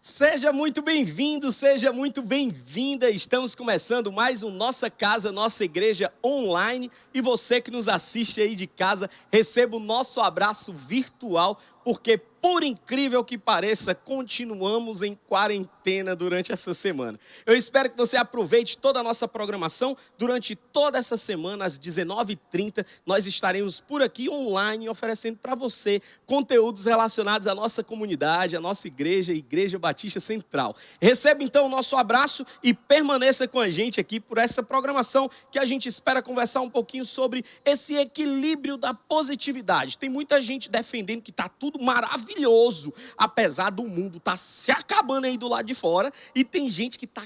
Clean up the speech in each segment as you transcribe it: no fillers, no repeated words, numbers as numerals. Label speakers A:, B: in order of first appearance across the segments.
A: Seja muito bem-vindo, seja muito bem-vinda. Estamos começando mais um Nossa Casa, Nossa Igreja online. E você que nos assiste aí de casa, receba o nosso abraço virtual, porque, por incrível que pareça, continuamos em quarentena durante essa semana. Eu espero que você aproveite toda a nossa programação. Durante toda essa semana, às 19h30, nós estaremos por aqui online oferecendo para você conteúdos relacionados à nossa comunidade, à nossa igreja, Igreja Batista Central. Receba então o nosso abraço e permaneça com a gente aqui por essa programação que a gente espera conversar um pouquinho sobre esse equilíbrio da positividade. Tem muita gente defendendo que está tudo maravilhoso, apesar do mundo estar se acabando aí do lado de fora, e tem gente que está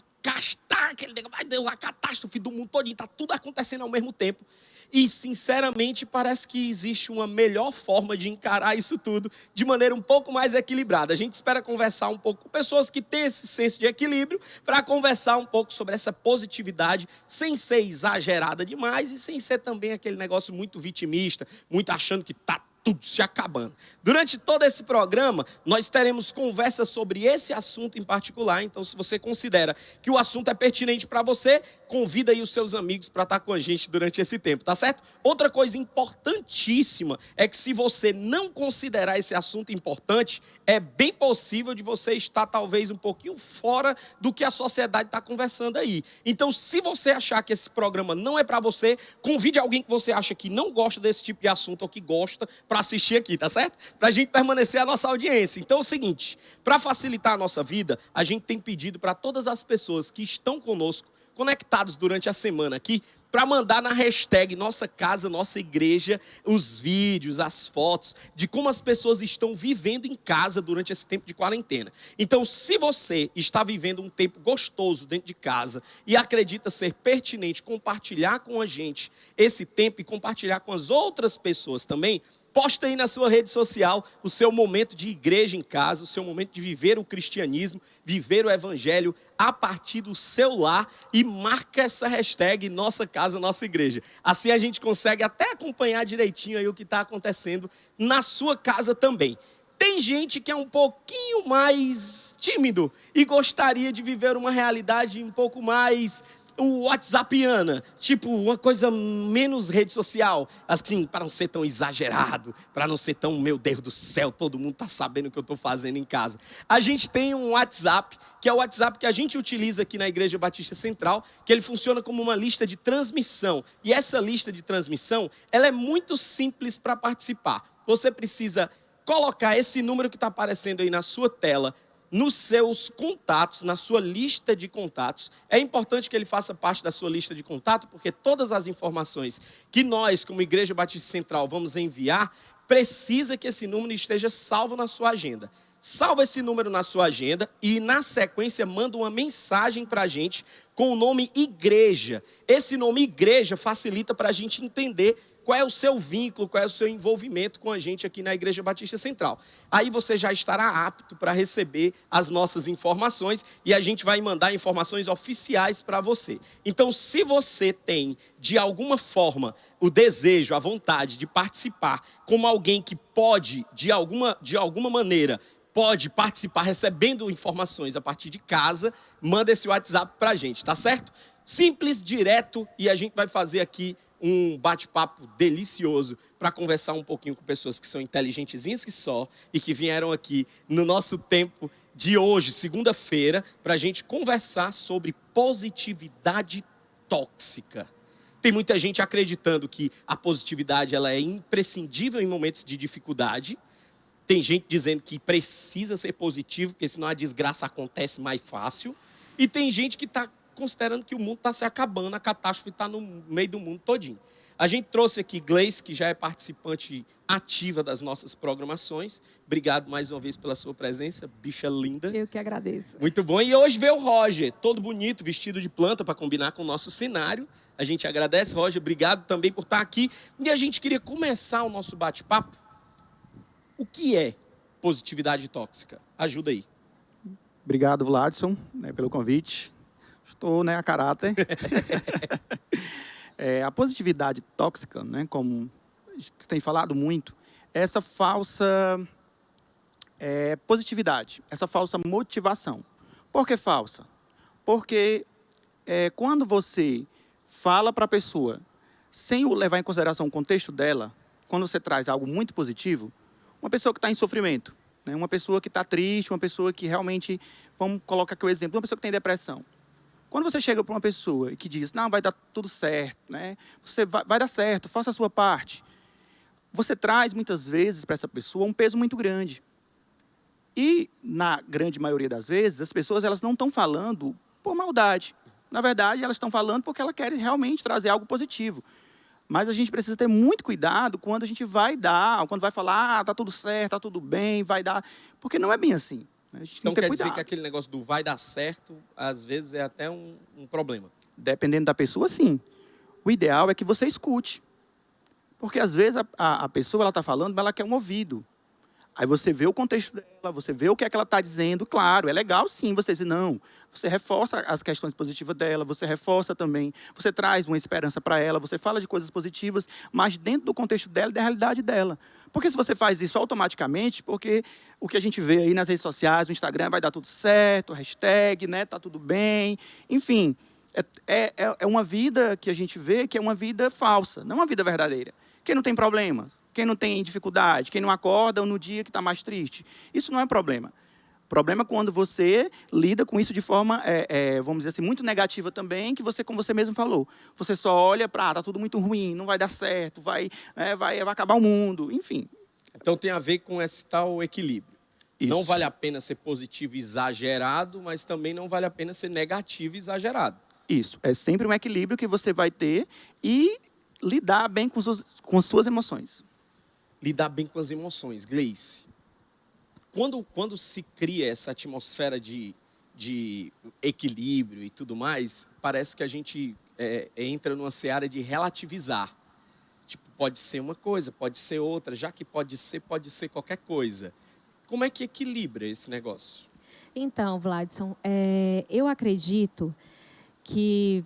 A: aquele negócio, vai a catástrofe do mundo todo, está tudo acontecendo ao mesmo tempo. E, sinceramente, parece que existe uma melhor forma de encarar isso tudo de maneira um pouco mais equilibrada. A gente espera conversar um pouco com pessoas que têm esse senso de equilíbrio para conversar um pouco sobre essa positividade sem ser exagerada demais e sem ser também aquele negócio muito vitimista, muito achando que está tudo se acabando. Durante todo esse programa, nós teremos conversas sobre esse assunto em particular. Então, se você considera que o assunto é pertinente para você, convida aí os seus amigos para estar com a gente durante esse tempo, tá certo? Outra coisa importantíssima é que se você não considerar esse assunto importante, é bem possível de você estar talvez um pouquinho fora do que a sociedade está conversando aí. Então, se você achar que esse programa não é para você, convide alguém que você acha que não gosta desse tipo de assunto ou que gosta, para assistir aqui, tá certo? Para a gente permanecer a nossa audiência. Então é o seguinte, para facilitar a nossa vida, a gente tem pedido para todas as pessoas que estão conosco, conectados durante a semana aqui, para mandar na hashtag Nossa Casa, Nossa Igreja, os vídeos, as fotos de como as pessoas estão vivendo em casa durante esse tempo de quarentena. Então, se você está vivendo um tempo gostoso dentro de casa e acredita ser pertinente compartilhar com a gente esse tempo e compartilhar com as outras pessoas também, posta aí na sua rede social o seu momento de igreja em casa, o seu momento de viver o cristianismo, viver o evangelho a partir do seu lar e marca essa hashtag Nossa Casa, Nossa Igreja. Assim a gente consegue até acompanhar direitinho aí o que está acontecendo na sua casa também. Tem gente que é um pouquinho mais tímido e gostaria de viver uma realidade um pouco mais WhatsAppiana, tipo uma coisa menos rede social, assim, para não ser tão exagerado, para não ser tão, meu Deus do céu, todo mundo está sabendo o que eu estou fazendo em casa. A gente tem um WhatsApp, que é o WhatsApp que a gente utiliza aqui na Igreja Batista Central, que ele funciona como uma lista de transmissão. E essa lista de transmissão, ela é muito simples para participar. Você precisa colocar esse número que está aparecendo aí na sua tela, nos seus contatos, na sua lista de contatos. É importante que ele faça parte da sua lista de contato, porque todas as informações que nós, como Igreja Batista Central, vamos enviar, precisa que esse número esteja salvo na sua agenda. Salva esse número na sua agenda e, na sequência, manda uma mensagem para a gente com o nome Igreja. Esse nome Igreja facilita para a gente entender qual é o seu vínculo, qual é o seu envolvimento com a gente aqui na Igreja Batista Central. Aí você já estará apto para receber as nossas informações e a gente vai mandar informações oficiais para você. Então, se você tem, de alguma forma, o desejo, a vontade de participar como alguém que pode, de alguma maneira, pode participar recebendo informações a partir de casa, manda esse WhatsApp para a gente, tá certo? Simples, direto, e a gente vai fazer aqui um bate-papo delicioso para conversar um pouquinho com pessoas que são inteligentezinhas que só e que vieram aqui no nosso tempo de hoje, segunda-feira, para a gente conversar sobre positividade tóxica. Tem muita gente acreditando que a positividade ela é imprescindível em momentos de dificuldade. Tem gente dizendo que precisa ser positivo, porque senão a desgraça acontece mais fácil. E tem gente que está considerando que o mundo está se acabando, a catástrofe está no meio do mundo todinho. A gente trouxe aqui Gleice, que já é participante ativa das nossas programações. Obrigado mais uma vez pela sua presença, bicha linda.
B: Eu que agradeço.
A: Muito bom. E hoje veio o Roger, todo bonito, vestido de planta para combinar com o nosso cenário. A gente agradece, Roger, obrigado também por estar aqui. E a gente queria começar o nosso bate-papo. O que é positividade tóxica? Ajuda aí.
C: Obrigado, Vladson, pelo convite. Estou, a caráter. A positividade tóxica, como a gente tem falado muito, é essa falsa é positividade, essa falsa motivação. Por que falsa? Porque quando você fala para a pessoa, sem levar em consideração o contexto dela, quando você traz algo muito positivo, uma pessoa que está em sofrimento, né? Uma pessoa que está triste, uma pessoa que realmente, vamos colocar aqui o exemplo, uma pessoa que tem depressão. Quando você chega para uma pessoa e que diz, não, vai dar tudo certo, né? Você vai dar certo, faça a sua parte. Você traz, muitas vezes, para essa pessoa um peso muito grande. E, na grande maioria das vezes, as pessoas elas não estão falando por maldade. Na verdade, elas estão falando porque elas querem realmente trazer algo positivo. Mas a gente precisa ter muito cuidado quando a gente vai dar, quando vai falar, tá tudo certo, tá tudo bem, vai dar. Porque não é bem assim. A gente
A: Então
C: tem que ter
A: quer
C: cuidado.
A: dizer que aquele negócio do vai dar certo, às vezes é até um problema.
C: Dependendo da pessoa, sim. O ideal é que você escute. Porque, às vezes, a pessoa está falando, mas ela quer um ouvido. Aí você vê o contexto dela, você vê o que é que ela está dizendo. Claro, é legal sim você dizer não. Você reforça as questões positivas dela, você reforça também, você traz uma esperança para ela, você fala de coisas positivas, mas dentro do contexto dela e da realidade dela. Porque se você faz isso automaticamente, porque o que a gente vê aí nas redes sociais, no Instagram, vai dar tudo certo, hashtag, né, tá tudo bem, enfim. É uma vida que a gente vê que é uma vida falsa, não uma vida verdadeira. Quem não tem problemas, quem não tem dificuldade, quem não acorda no dia que está mais triste. Isso não é problema. Problema é quando você lida com isso de forma, vamos dizer assim, muito negativa também, que você, como você mesmo falou, você só olha para, tá tudo muito ruim, não vai dar certo, vai acabar o mundo, enfim.
A: Então tem a ver com esse tal equilíbrio.
C: Isso.
A: Não vale a pena ser positivo exagerado, mas também não vale a pena ser negativo exagerado.
C: Isso, é sempre um equilíbrio que você vai ter e lidar bem com suas emoções.
A: Lidar bem com as emoções, Gleice. Quando se cria essa atmosfera de equilíbrio e tudo mais, parece que a gente entra numa seara de relativizar. Tipo, pode ser uma coisa, pode ser outra, já que pode ser qualquer coisa. Como é que equilibra esse negócio?
B: Então, Vladson, eu acredito que,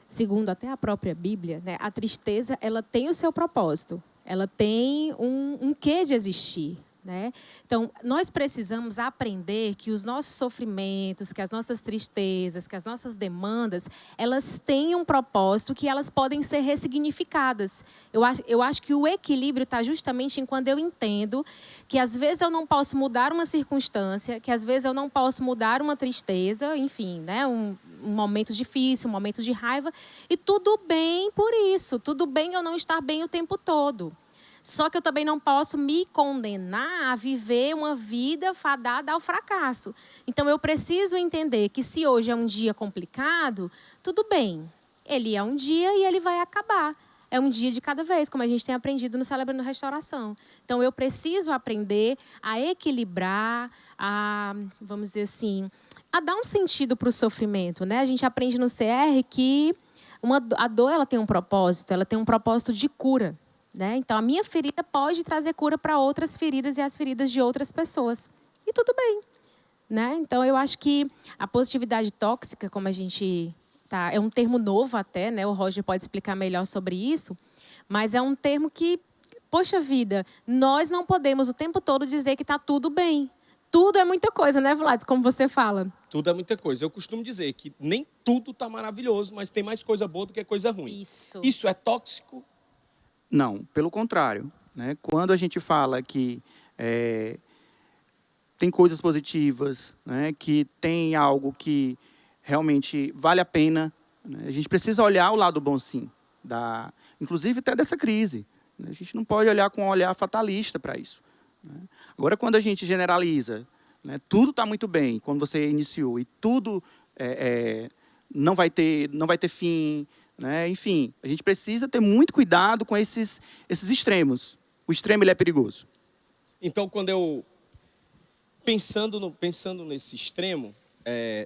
B: segundo até a própria Bíblia, né, a tristeza ela tem o seu propósito, ela tem um quê de existir. Né? Então, nós precisamos aprender que os nossos sofrimentos, que as nossas tristezas, que as nossas demandas, elas têm um propósito que elas podem ser ressignificadas. Eu acho que o equilíbrio está justamente em quando eu entendo que às vezes eu não posso mudar uma circunstância, que às vezes eu não posso mudar uma tristeza, enfim, né? um momento difícil, um momento de raiva, e tudo bem por isso, tudo bem eu não estar bem o tempo todo. Só que eu também não posso me condenar a viver uma vida fadada ao fracasso. Então, eu preciso entender que se hoje é um dia complicado, tudo bem. Ele é um dia e ele vai acabar. É um dia de cada vez, como a gente tem aprendido no Celebrando Restauração. Então, eu preciso aprender a equilibrar, vamos dizer assim, a dar um sentido para o sofrimento. Né? A gente aprende no CR que a dor ela tem um propósito de cura. Né? Então, a minha ferida pode trazer cura para outras feridas e as feridas de outras pessoas. E tudo bem. Né? Então, eu acho que a positividade tóxica, como a gente... é um termo novo até, né? O Roger pode explicar melhor sobre isso, mas é um termo que, poxa vida, nós não podemos o tempo todo dizer que está tudo bem. Tudo é muita coisa, né, Vlad? Como você fala.
A: Tudo é muita coisa. Eu costumo dizer que nem tudo está maravilhoso, mas tem mais coisa boa do que coisa ruim. Isso é tóxico?
C: Não, pelo contrário. Né? Quando a gente fala que tem coisas positivas, né? Que tem algo que realmente vale a pena, né? A gente precisa olhar o lado bom, sim, inclusive até dessa crise. Né? A gente não pode olhar com um olhar fatalista para isso. Né? Agora, quando a gente generaliza, né? Tudo está muito bem, quando você iniciou, e tudo não vai ter fim... Né? Enfim, a gente precisa ter muito cuidado com esses extremos. O extremo ele é perigoso.
A: Então, quando eu... Pensando nesse extremo,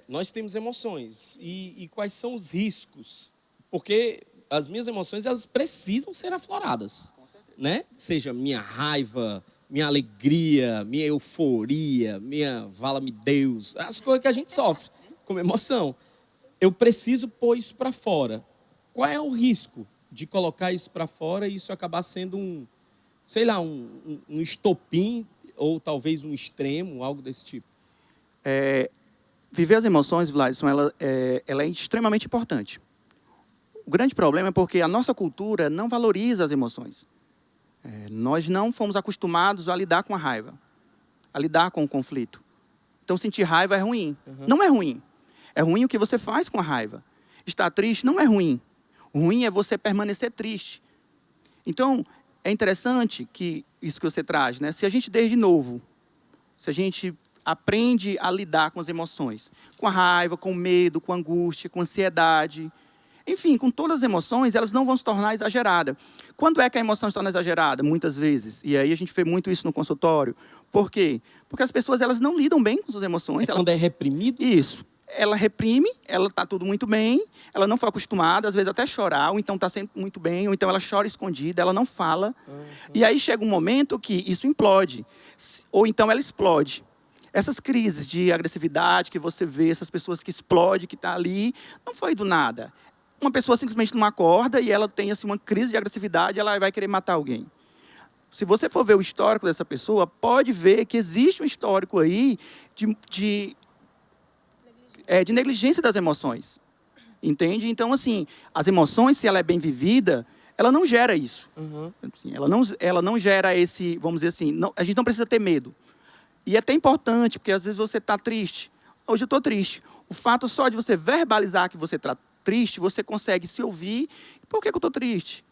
A: nós temos emoções. E quais são os riscos? Porque as minhas emoções elas precisam ser afloradas. Né? Seja minha raiva, minha alegria, minha euforia, minha vala-me Deus. As coisas que a gente sofre como emoção. Eu preciso pôr isso para fora. Qual é o risco de colocar isso para fora e isso acabar sendo um estopim ou talvez um extremo, algo desse tipo?
C: Viver as emoções, Vladson, ela é extremamente importante. O grande problema é porque a nossa cultura não valoriza as emoções. Nós não fomos acostumados a lidar com a raiva, a lidar com o conflito. Então, sentir raiva é ruim. Uhum. Não é ruim. É ruim o que você faz com a raiva. Estar triste não é ruim. O ruim é você permanecer triste. Então, é interessante que isso que você traz, né? Se a gente, desde novo, se a gente aprende a lidar com as emoções, com a raiva, com o medo, com a angústia, com a ansiedade, enfim, com todas as emoções, elas não vão se tornar exageradas. Quando é que a emoção se torna exagerada? Muitas vezes. E aí a gente vê muito isso no consultório. Por quê? Porque as pessoas elas não lidam bem com suas emoções.
A: Quando é reprimido?
C: Isso. Ela reprime, ela está tudo muito bem, ela não foi acostumada, às vezes até chorar, ou então está sempre muito bem, ou então ela chora escondida, ela não fala. Uhum. E aí chega um momento que isso implode, ou então ela explode. Essas crises de agressividade que você vê, essas pessoas que explodem, que estão ali, não foi do nada. Uma pessoa simplesmente não acorda e ela tem assim, uma crise de agressividade, ela vai querer matar alguém. Se você for ver o histórico dessa pessoa, pode ver que existe um histórico aí de negligência das emoções. Entende? Então, assim, as emoções, se ela é bem vivida, ela não gera isso. Uhum. Assim, ela não gera esse, vamos dizer assim, a gente não precisa ter medo. E é até importante, porque às vezes você está triste. Hoje eu estou triste. O fato só de você verbalizar que você está triste, você consegue se ouvir. Por que eu estou triste?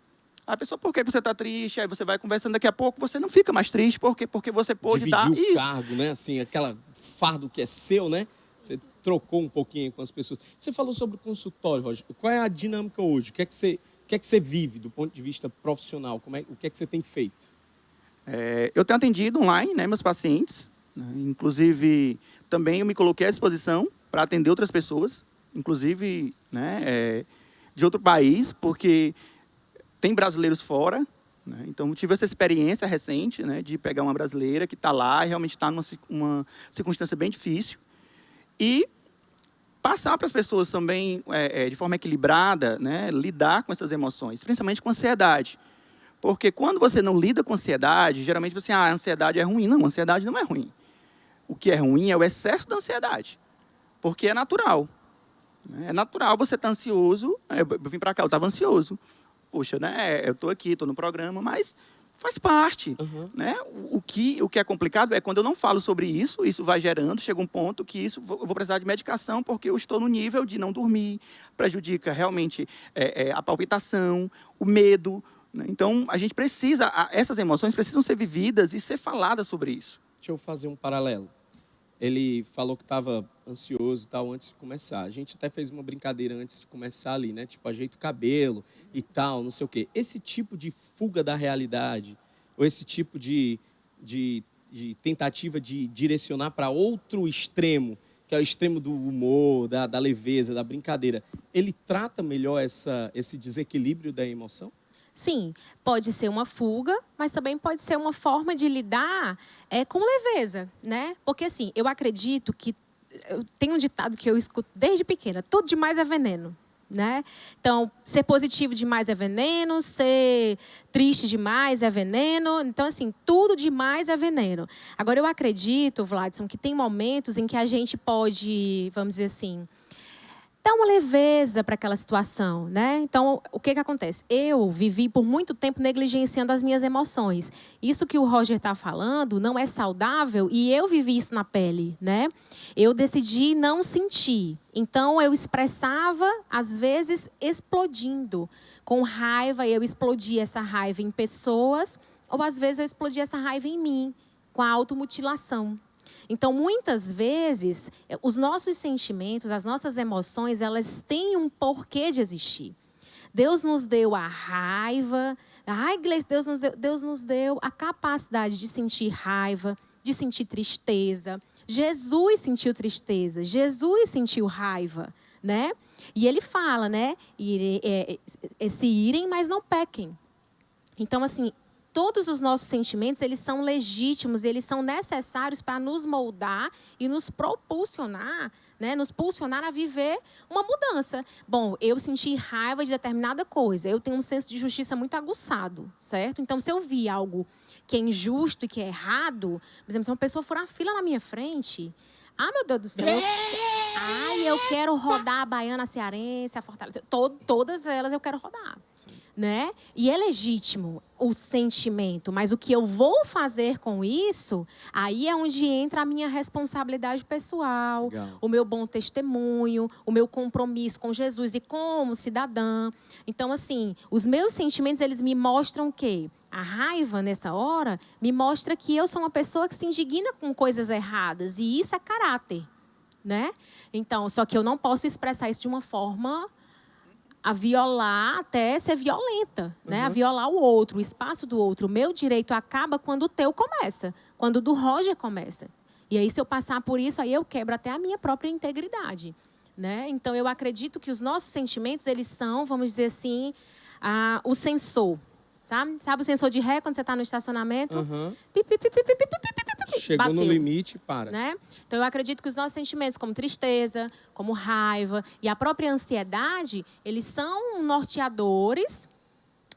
C: A pessoa, por que você está triste? Aí você vai conversando, daqui a pouco você não fica mais triste, porque você pôde dar isso.
A: Dividir o cargo, né? Assim, aquela fardo que é seu, né? Você trocou um pouquinho com as pessoas. Você falou sobre o consultório, Roger. Qual é a dinâmica hoje? O que é que você vive do ponto de vista profissional? O que é que você tem feito?
C: Eu tenho atendido online, né, meus pacientes. Né? Inclusive, também eu me coloquei à disposição para atender outras pessoas, inclusive né, de outro país, porque tem brasileiros fora. Né? Então, eu tive essa experiência recente, né, de pegar uma brasileira que está lá e realmente está numa circunstância bem difícil. E passar para as pessoas também, de forma equilibrada, né, lidar com essas emoções, principalmente com ansiedade. Porque quando você não lida com ansiedade, geralmente você a ansiedade é ruim. Não, a ansiedade não é ruim. O que é ruim é o excesso da ansiedade. Porque é natural. É natural você estar ansioso. Eu vim para cá, eu estava ansioso. Poxa, né, eu estou aqui, estou no programa, mas faz parte. Uhum. Né? O que é complicado é quando eu não falo sobre isso, isso vai gerando, chega um ponto que eu vou precisar de medicação porque eu estou no nível de não dormir, prejudica realmente a palpitação, o medo. Né? Então, a gente precisa, essas emoções precisam ser vividas e ser faladas sobre isso.
A: Deixa eu fazer um paralelo. Ele falou que estava ansioso e tal antes de começar. A gente até fez uma brincadeira antes de começar ali, né? Tipo, ajeita o cabelo e tal, não sei o quê. Esse tipo de fuga da realidade, ou esse tipo de tentativa de direcionar para outro extremo, que é o extremo do humor, da leveza, da brincadeira, ele trata melhor esse desequilíbrio da emoção?
B: Sim, pode ser uma fuga, mas também pode ser uma forma de lidar com leveza, né? Porque, assim, eu acredito que... Tem um ditado que eu escuto desde pequena, tudo demais é veneno, né? Então, ser positivo demais é veneno, ser triste demais é veneno. Então, assim, tudo demais é veneno. Agora, eu acredito, Vladson, que tem momentos em que a gente pode, vamos dizer assim, dar uma leveza para aquela situação, né? Então, o que acontece? Eu vivi por muito tempo negligenciando as minhas emoções. Isso que o Roger está falando não é saudável e eu vivi isso na pele, né? Eu decidi não sentir. Então, eu expressava, às vezes, explodindo. Com raiva, eu explodia essa raiva em pessoas, ou às vezes eu explodia essa raiva em mim, com a automutilação. Então, muitas vezes, os nossos sentimentos, as nossas emoções, elas têm um porquê de existir. Deus nos deu a raiva. Igreja, Deus nos deu a capacidade de sentir raiva, de sentir tristeza. Jesus sentiu tristeza, Jesus sentiu raiva, né? E ele fala, né? Se irem, mas não pequem. Então, assim, todos os nossos sentimentos, eles são legítimos, eles são necessários para nos moldar e nos propulsionar, né, nos pulsionar a viver uma mudança. Bom, eu senti raiva de determinada coisa, eu tenho um senso de justiça muito aguçado, certo? Então, se eu vi algo que é injusto e que é errado, por exemplo, se uma pessoa for uma fila na minha frente, meu Deus do céu, eu quero rodar a baiana, a cearense, a Fortaleza, todas elas eu quero rodar. Né? E é legítimo o sentimento, mas o que eu vou fazer com isso, aí é onde entra a minha responsabilidade pessoal,
A: Legal.
B: o meu bom testemunho, o meu compromisso com Jesus e como cidadã. Então, assim, os meus sentimentos, eles me mostram o quê? A raiva, nessa hora, me mostra que eu sou uma pessoa que se indigna com coisas erradas, e isso é caráter, né? Então, só que eu não posso expressar isso de uma forma a violar, até ser violenta, né? A violar o outro, o espaço do outro. O meu direito acaba quando o teu começa, quando o do Roger começa. E aí, se eu passar por isso, aí eu quebro até a minha própria integridade, né? Então, eu acredito que os nossos sentimentos, eles são, vamos dizer assim, o sensor. Sabe o sensor de ré quando você está no estacionamento?
A: Chegou
B: bateu,
A: no limite, para.
B: né? Então, eu acredito que os nossos sentimentos, como tristeza, como raiva e a própria ansiedade, eles são norteadores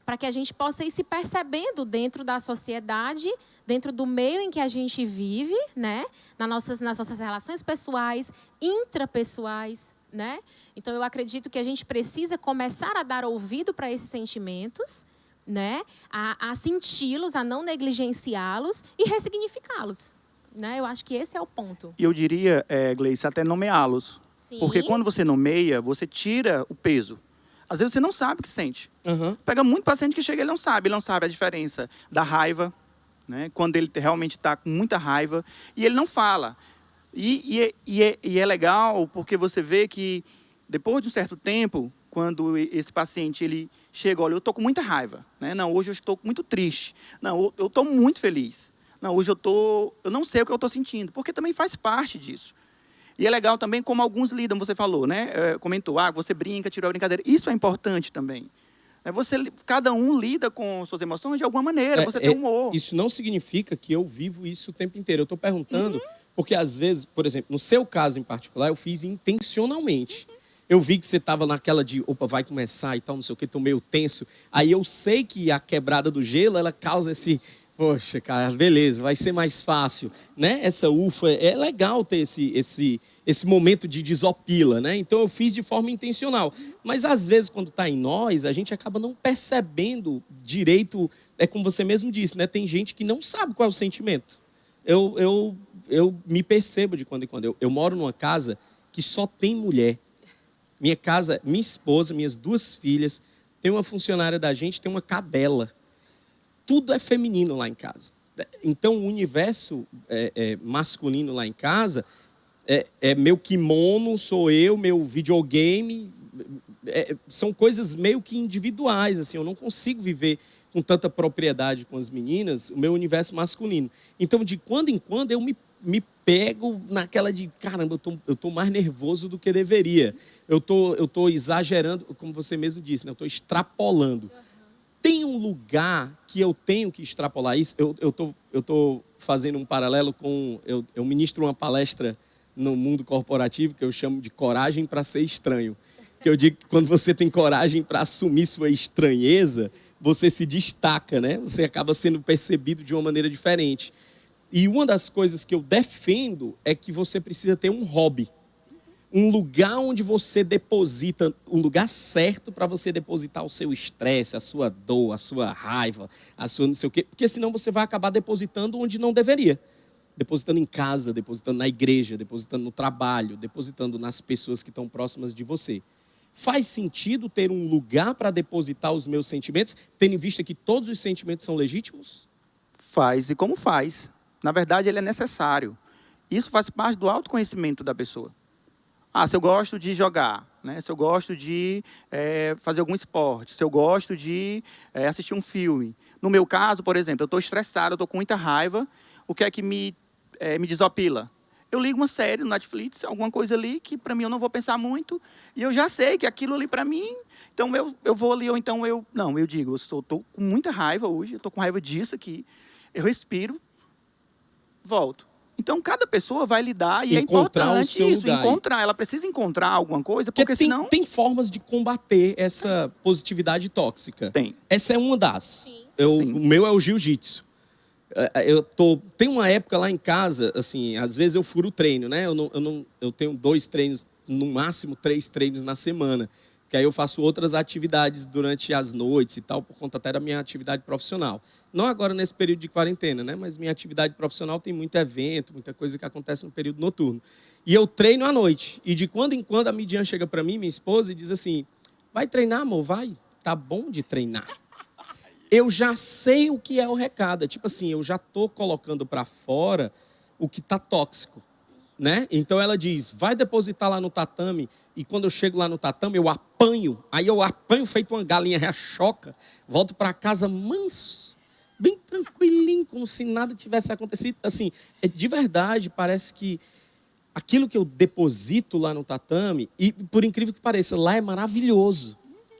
B: para que a gente possa ir se percebendo dentro da sociedade, dentro do meio em que a gente vive, né? Nas nossas relações pessoais, intrapessoais, né? Então, eu acredito que a gente precisa começar a dar ouvido para esses sentimentos, né? A senti-los, a não negligenciá-los e ressignificá-los, né? Eu acho que esse é o ponto.
C: E eu diria, Gleice, até nomeá-los.
B: Sim.
C: Porque quando você nomeia, você tira o peso. Às vezes você não sabe o que sente. Pega muito paciente que chega e ele não sabe a diferença da raiva, né? Quando ele realmente está com muita raiva e ele não fala. E é legal porque você vê que depois de um certo tempo, quando esse paciente ele chega, olha, eu estou com muita raiva, né? Não, hoje eu estou muito triste. Não, eu estou muito feliz. Não, hoje eu não sei o que eu estou sentindo, porque também faz parte disso. E é legal também como alguns lidam, você falou, né? Comentou, você brinca, tirou a brincadeira. Isso é importante também. Cada um lida com suas emoções de alguma maneira, você tem humor.
A: Isso não significa que eu vivo isso o tempo inteiro. Eu estou perguntando, porque às vezes, por exemplo, no seu caso em particular, eu fiz intencionalmente. Eu vi que você estava naquela de, opa, vai começar e tal, não sei o que, estou meio tenso. Aí eu sei que a quebrada do gelo, ela causa esse, poxa, cara, beleza, vai ser mais fácil, né? Essa ufa, é legal ter esse momento de desopila, né? Então eu fiz de forma intencional. Mas às vezes, quando está em nós, a gente acaba não percebendo direito, é como você mesmo disse, né? Tem gente que não sabe qual é o sentimento. Eu me percebo de quando em quando. Eu moro numa casa que só tem mulher. Minha casa, minha esposa, minhas 2 filhas, tem uma funcionária da gente, tem uma cadela. Tudo é feminino lá em casa. Então, o universo masculino lá em casa é meu kimono, sou eu, meu videogame. São coisas meio que individuais. Assim, eu não consigo viver com tanta propriedade com as meninas, o meu universo masculino. Então, de quando em quando, eu me pego naquela de, caramba, eu tô mais nervoso do que deveria. Eu tô exagerando, como você mesmo disse, né? Eu estou extrapolando. Tem um lugar que eu tenho que extrapolar isso. Eu tô fazendo um paralelo com... Eu ministro uma palestra no mundo corporativo que eu chamo de coragem para ser estranho. Que eu digo que quando você tem coragem para assumir sua estranheza, você se destaca, né? Você acaba sendo percebido de uma maneira diferente. E uma das coisas que eu defendo é que você precisa ter um hobby. Um lugar onde você deposita, um lugar certo para você depositar o seu estresse, a sua dor, a sua raiva, a sua não sei o quê. Porque senão você vai acabar depositando onde não deveria. Depositando em casa, depositando na igreja, depositando no trabalho, depositando nas pessoas que estão próximas de você. Faz sentido ter um lugar para depositar os meus sentimentos, tendo em vista que todos os sentimentos são legítimos?
C: Faz, e como faz? Na verdade, ele é necessário. Isso faz parte do autoconhecimento da pessoa. Se eu gosto de jogar, né? Se eu gosto de fazer algum esporte, se eu gosto de assistir um filme. No meu caso, por exemplo, eu estou estressado, eu estou com muita raiva. O que é que me desopila? Eu ligo uma série no Netflix, alguma coisa ali que para mim eu não vou pensar muito. E eu já sei que aquilo ali para mim, Então, eu vou ali, ou então eu digo, eu estou com muita raiva hoje, eu estou com raiva disso aqui, eu respiro, volto. Então, cada pessoa vai lidar e
A: Encontrar
C: é
A: o
C: importante
A: seu
C: isso,
A: lugar.
C: encontrar. Ela precisa encontrar alguma coisa, porque senão...
A: Tem formas de combater essa positividade tóxica.
C: Tem.
A: Essa é uma das.
B: Sim.
A: O meu é o jiu-jitsu. Tem uma época lá em casa, assim, às vezes eu furo o treino, né? Eu tenho 2 treinos, no máximo 3 treinos na semana. Que aí eu faço outras atividades durante as noites e tal, por conta até da minha atividade profissional. Não agora nesse período de quarentena, né? Mas minha atividade profissional tem muito evento, muita coisa que acontece no período noturno. E eu treino à noite. E de quando em quando a Midian chega para mim, minha esposa, e diz assim, vai treinar, amor? Vai. Tá bom de treinar. Eu já sei o que é o recado. É tipo assim, eu já estou colocando para fora o que está tóxico. Né? Então ela diz, vai depositar lá no tatame, e quando eu chego lá no tatame, eu apanho, aí eu apanho feito uma galinha reachoca, volto para casa manso, bem tranquilinho, como se nada tivesse acontecido. Assim, de verdade, parece que aquilo que eu deposito lá no tatame, e por incrível que pareça, lá é maravilhoso,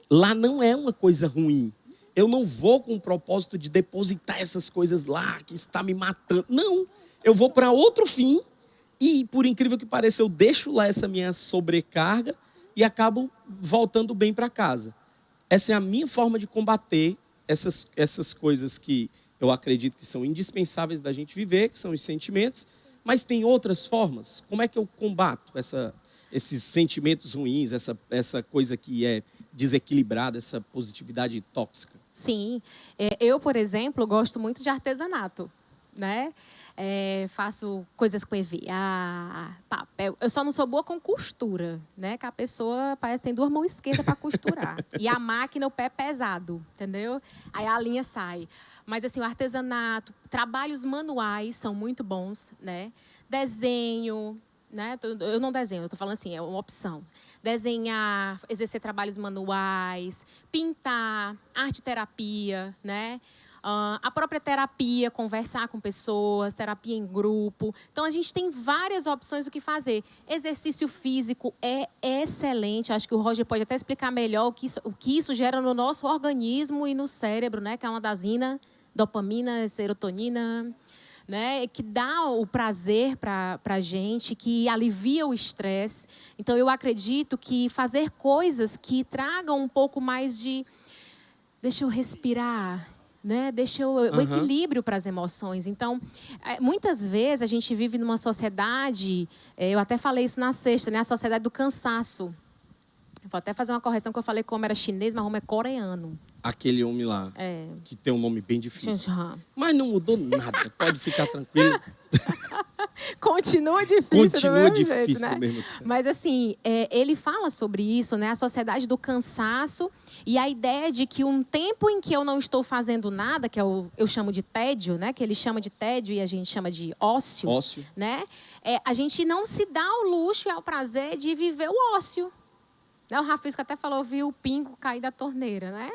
A: lá não é uma coisa ruim. Eu não vou com o propósito de depositar essas coisas lá, que está me matando. Não, eu vou para outro fim. E, por incrível que pareça, eu deixo lá essa minha sobrecarga e acabo voltando bem para casa. Essa é a minha forma de combater essas coisas que eu acredito que são indispensáveis da gente viver, que são os sentimentos, mas tem outras formas. Como é que eu combato esses sentimentos ruins, essa coisa que é desequilibrada, essa positividade tóxica?
B: Sim. Eu, por exemplo, gosto muito de artesanato, né? Faço coisas com EVA, papel. Eu só não sou boa com costura, né? Que a pessoa parece que tem 2 mãos esquerdas para costurar. E a máquina, o pé é pesado, entendeu? Aí a linha sai. Mas, assim, o artesanato, trabalhos manuais são muito bons, né? Desenho, né? Eu não desenho, eu estou falando assim, é uma opção. Desenhar, exercer trabalhos manuais, pintar, arte-terapia, né? A própria terapia, conversar com pessoas, terapia em grupo. Então, a gente tem várias opções do que fazer. Exercício físico é excelente. Acho que o Roger pode até explicar melhor o que isso gera no nosso organismo e no cérebro, né? Que é uma endorfina, dopamina, serotonina, né? Que dá o prazer para a gente, que alivia o estresse. Então, eu acredito que fazer coisas que tragam um pouco mais de... Deixa eu respirar... Né? Deixa o equilíbrio para as emoções. Então, muitas vezes a gente vive numa sociedade, eu até falei isso na sexta, né? A sociedade do cansaço. Vou até fazer uma correção que eu falei como era chinês, mas como é coreano.
A: Aquele homem lá, que tem um nome bem difícil. Mas não mudou nada, pode ficar tranquilo.
B: Continua difícil do mesmo jeito, né?
A: Do mesmo tempo.
B: Mas, assim, ele fala sobre isso, né? A sociedade do cansaço e a ideia de que um tempo em que eu não estou fazendo nada, que eu chamo de tédio, né? Que ele chama de tédio e a gente chama de ócio. Né? A gente não se dá ao luxo e ao prazer de viver o ócio. Né? O Rafisco até falou, viu o pingo cair da torneira, né?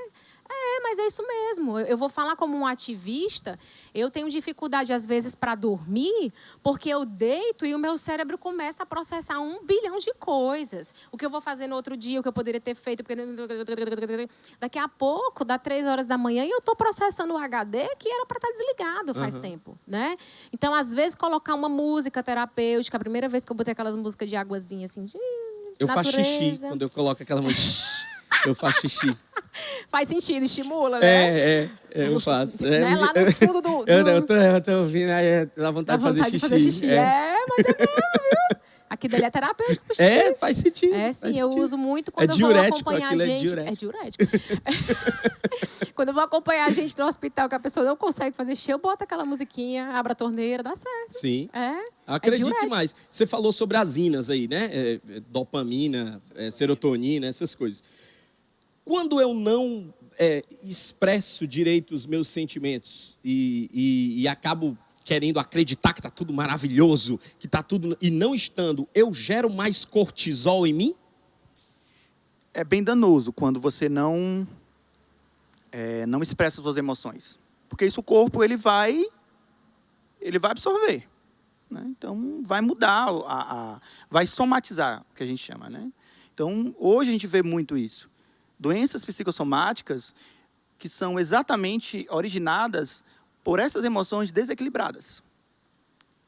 B: Mas é isso mesmo. Eu vou falar como um ativista, eu tenho dificuldade, às vezes, para dormir, porque eu deito e o meu cérebro começa a processar 1 bilhão de coisas. O que eu vou fazer no outro dia, o que eu poderia ter feito. Porque... Daqui a pouco, dá 3 horas da manhã, e eu estou processando o HD que era para estar desligado faz tempo. Né? Então, às vezes, colocar uma música terapêutica, a primeira vez que eu botei aquelas músicas de águazinha, assim,
A: eu faço xixi quando eu coloco aquela música. Eu faço xixi.
B: Faz sentido, estimula, né?
A: Eu faço.
B: Né? Lá no fundo do...
A: Eu tô ouvindo, aí dá vontade de fazer xixi.
B: Mas é mesmo, viu? Aqui dali é terapêutico pro xixi.
A: Faz sentido.
B: Sim, eu uso muito quando eu vou acompanhar a gente. É diurético. Quando eu vou acompanhar a gente no hospital, que a pessoa não consegue fazer xixi, eu boto aquela musiquinha, abro a torneira, dá certo.
A: Sim. Acredito mais. Você falou sobre as inas aí, né? Dopamina, serotonina, essas coisas. Quando eu não expresso direito os meus sentimentos e acabo querendo acreditar que está tudo maravilhoso, que está tudo... E não estando, eu gero mais cortisol em mim?
C: É bem danoso quando você não expressa suas emoções. Porque isso o corpo ele vai absorver. Né? Então, vai mudar, vai somatizar, o que a gente chama. Né? Então, hoje a gente vê muito isso. doenças psicossomáticas que são exatamente originadas por essas emoções desequilibradas.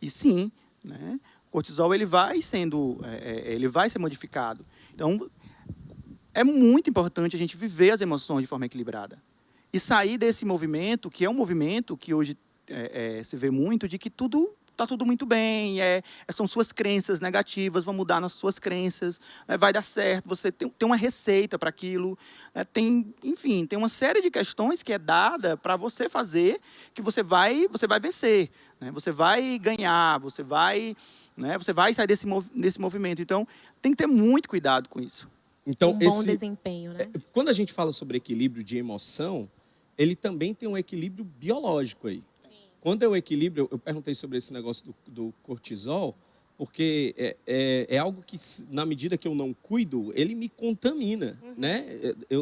C: E sim, né, o cortisol ele vai ser modificado. Então, é muito importante a gente viver as emoções de forma equilibrada. E sair desse movimento, que é um movimento que hoje se vê muito, de que está tudo muito bem, são suas crenças negativas, vão mudar nas suas crenças, vai dar certo, você tem uma receita para aquilo, enfim, tem uma série de questões que é dada para você fazer, que você vai vencer, né? Você vai ganhar, você vai sair desse movimento. Então, tem que ter muito cuidado com isso.
A: Então,
B: um bom desempenho, né?
A: Quando a gente fala sobre equilíbrio de emoção, ele também tem um equilíbrio biológico aí. Quando é o equilíbrio, eu perguntei sobre esse negócio do cortisol, porque é algo que, na medida que eu não cuido, ele me contamina, né?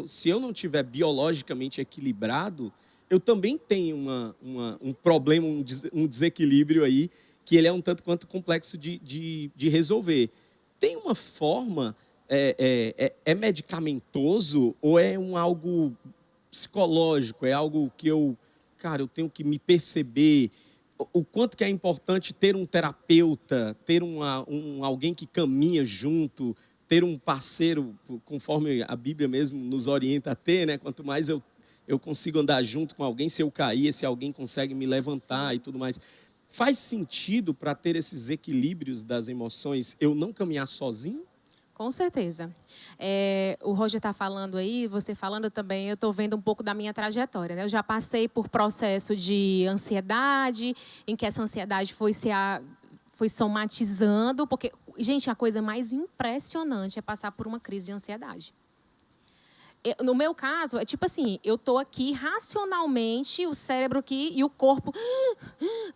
A: Se eu não estiver biologicamente equilibrado, eu também tenho um problema, um desequilíbrio aí, que ele é um tanto quanto complexo de resolver. Tem uma forma, é medicamentoso ou é algo psicológico, é algo que eu tenho que me perceber o quanto que é importante ter um terapeuta, ter alguém que caminha junto, ter um parceiro, conforme a Bíblia mesmo nos orienta a ter, né? Quanto mais eu consigo andar junto com alguém, se eu cair, esse alguém consegue me levantar e tudo mais. Faz sentido para ter esses equilíbrios das emoções eu não caminhar sozinho?
B: Com certeza. O Roger está falando aí, você falando também, eu estou vendo um pouco da minha trajetória, né? Eu já passei por processo de ansiedade, em que essa ansiedade foi somatizando, porque, gente, a coisa mais impressionante é passar por uma crise de ansiedade. No meu caso, é tipo assim, eu estou aqui racionalmente, o cérebro aqui e o corpo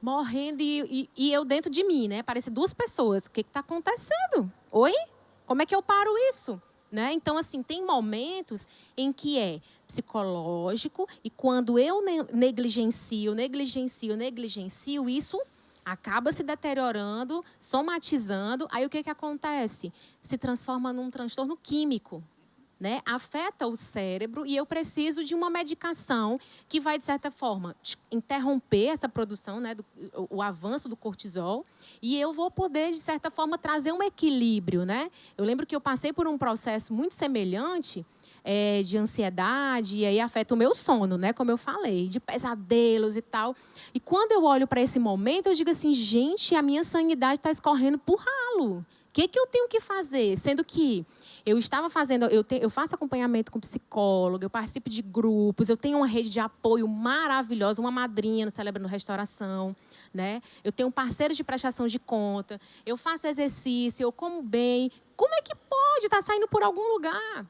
B: morrendo e eu dentro de mim, né? Parece duas pessoas. O que está acontecendo? Oi? Como é que eu paro isso? Né? Então, assim, tem momentos em que é psicológico e quando eu negligencio, isso acaba se deteriorando, somatizando. Aí o que acontece? Se transforma num transtorno químico. Né? Afeta o cérebro e eu preciso de uma medicação que vai, de certa forma, interromper essa produção, né, o avanço do cortisol, e eu vou poder, de certa forma, trazer um equilíbrio. Né? Eu lembro que eu passei por um processo muito semelhante de ansiedade, e aí afeta o meu sono, né, como eu falei, de pesadelos e tal. E quando eu olho para esse momento, eu digo assim, gente, a minha sanidade está escorrendo por ralo. O que eu tenho que fazer? Sendo que eu estava fazendo, eu faço acompanhamento com psicólogo, eu participo de grupos, eu tenho uma rede de apoio maravilhosa, uma madrinha no Celebrando Restauração, né? Eu tenho parceiros de prestação de conta, eu faço exercício, eu como bem. Como é que pode estar saindo por algum lugar?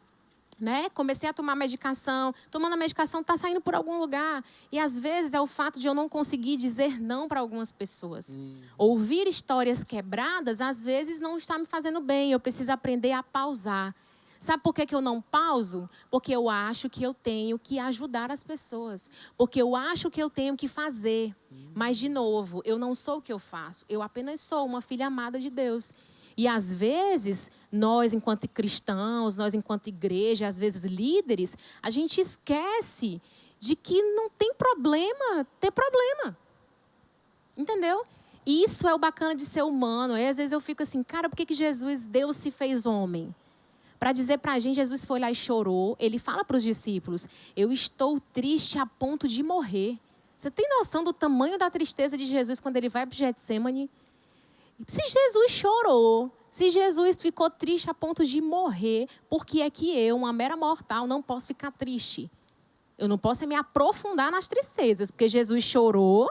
B: Né? Comecei a tomar medicação, tomando a medicação está saindo por algum lugar. E às vezes é o fato de eu não conseguir dizer não para algumas pessoas. Ouvir histórias quebradas, às vezes não está me fazendo bem. Eu preciso aprender a pausar. Sabe por que eu não pauso? Porque eu acho que eu tenho que ajudar as pessoas. Porque eu acho que eu tenho que fazer. Mas, de novo, eu não sou o que eu faço. Eu apenas sou uma filha amada de Deus. E, às vezes, nós, enquanto cristãos, nós, enquanto igreja, às vezes líderes, a gente esquece de que não tem problema ter problema. Entendeu? E isso é o bacana de ser humano. Aí, às vezes, eu fico assim, cara, por que Jesus, Deus se fez homem? Para dizer para a gente, Jesus foi lá e chorou. Ele fala para os discípulos, eu estou triste a ponto de morrer. Você tem noção do tamanho da tristeza de Jesus quando ele vai para o Getsemane? Se Jesus chorou, se Jesus ficou triste a ponto de morrer, por que é que eu, uma mera mortal, não posso ficar triste? Eu não posso me aprofundar nas tristezas, porque Jesus chorou,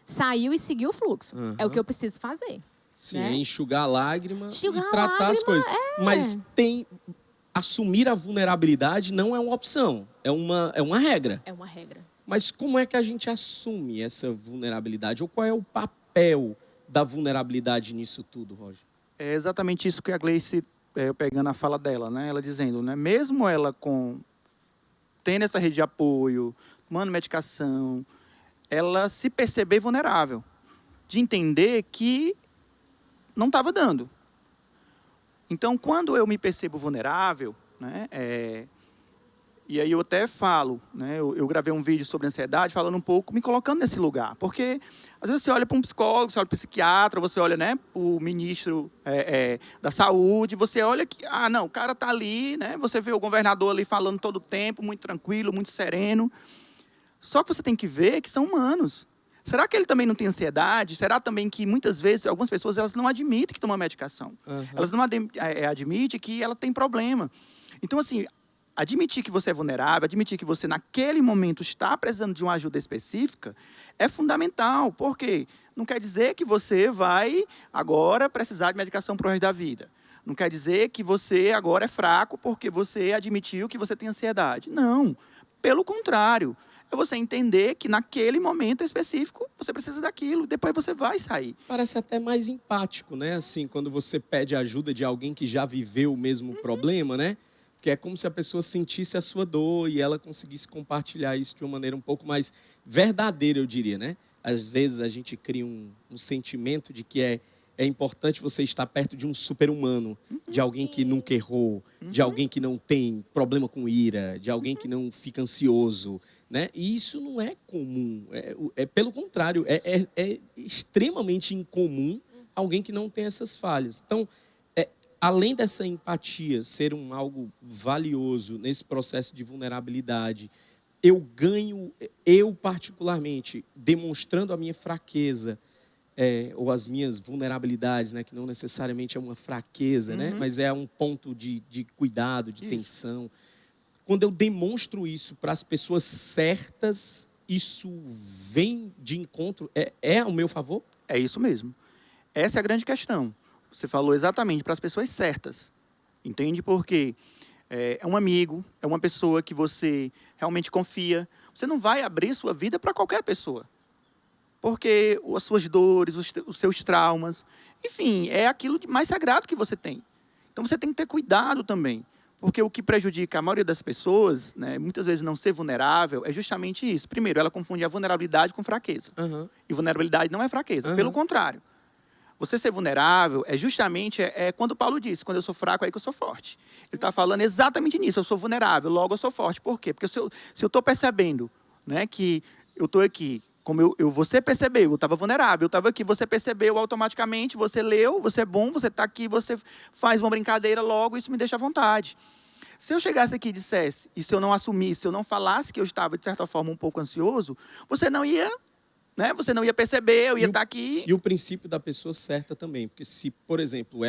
B: saiu e seguiu o fluxo. É o que eu preciso fazer.
A: Sim,
B: né?
A: Enxugar a lágrima e tratar as coisas. Mas assumir a vulnerabilidade não é uma opção, é uma regra.
B: É uma regra.
A: Mas como é que a gente assume essa vulnerabilidade? Ou qual é o papel da vulnerabilidade nisso tudo, Roger?
C: É exatamente isso que a Gleice, pegando a fala dela, né? Ela dizendo, né? Mesmo ela tendo essa rede de apoio, tomando medicação, ela se perceber vulnerável, de entender que não estava dando. Então, quando eu me percebo vulnerável, né? E aí eu até falo, né? Eu gravei um vídeo sobre ansiedade, falando um pouco, me colocando nesse lugar. Porque, às vezes, você olha para um psicólogo, você olha para um psiquiatra, você olha, né, para o ministro da saúde, você olha que, não, o cara está ali, né? Você vê o governador ali falando todo o tempo, muito tranquilo, muito sereno. Só que você tem que ver que são humanos. Será que ele também não tem ansiedade? Será também que, muitas vezes, algumas pessoas elas não admitem que tomam medicação?
A: Uhum.
C: Elas não admitem que ela tem problema. Então, assim, admitir que você é vulnerável, admitir que você, naquele momento, está precisando de uma ajuda específica, é fundamental. Por quê? Não quer dizer que você vai, agora, precisar de medicação para o resto da vida. Não quer dizer que você agora é fraco porque você admitiu que você tem ansiedade. Não. Pelo contrário. É você entender que, naquele momento específico, você precisa daquilo. Depois você vai sair.
A: Parece até mais empático, né? Assim, quando você pede ajuda de alguém que já viveu o mesmo problema, né? Que é como se a pessoa sentisse a sua dor e ela conseguisse compartilhar isso de uma maneira um pouco mais verdadeira, eu diria, né? Às vezes a gente cria um sentimento de que é importante você estar perto de um super-humano, de alguém que nunca errou, de alguém que não tem problema com ira, de alguém que não fica ansioso, né? E isso não é comum, pelo contrário, é extremamente incomum alguém que não tem essas falhas. Então, além dessa empatia ser algo valioso nesse processo de vulnerabilidade, eu particularmente, demonstrando a minha fraqueza, ou as minhas vulnerabilidades, né, que não necessariamente é uma fraqueza, né, mas é um ponto de cuidado, de tensão. Quando eu demonstro isso para as pessoas certas, isso vem de encontro, é ao meu favor?
C: É isso mesmo. Essa é a grande questão. Você falou exatamente para as pessoas certas, entende? Porque é um amigo, é uma pessoa que você realmente confia. Você não vai abrir sua vida para qualquer pessoa. Porque as suas dores, os seus traumas, enfim, é aquilo de mais sagrado que você tem. Então você tem que ter cuidado também. Porque o que prejudica a maioria das pessoas, né, muitas vezes não ser vulnerável, é justamente isso. Primeiro, ela confunde a vulnerabilidade com fraqueza.
A: Uhum.
C: E vulnerabilidade não é fraqueza,
A: Uhum.
C: pelo contrário. Você ser vulnerável é justamente quando Paulo disse, quando eu sou fraco, é aí que eu sou forte. Ele está falando exatamente nisso, eu sou vulnerável, logo eu sou forte. Por quê? Porque se eu estou percebendo, né, que eu estou aqui, como você percebeu, eu estava vulnerável, eu estava aqui, você percebeu automaticamente, você leu, você é bom, você está aqui, você faz uma brincadeira logo, isso me deixa à vontade. Se eu chegasse aqui e dissesse, e se eu não assumisse, se eu não falasse que eu estava, de certa forma, um pouco ansioso, você não ia... né? Você não ia perceber, eu ia estar aqui...
A: E o princípio da pessoa certa também. Porque se, por exemplo,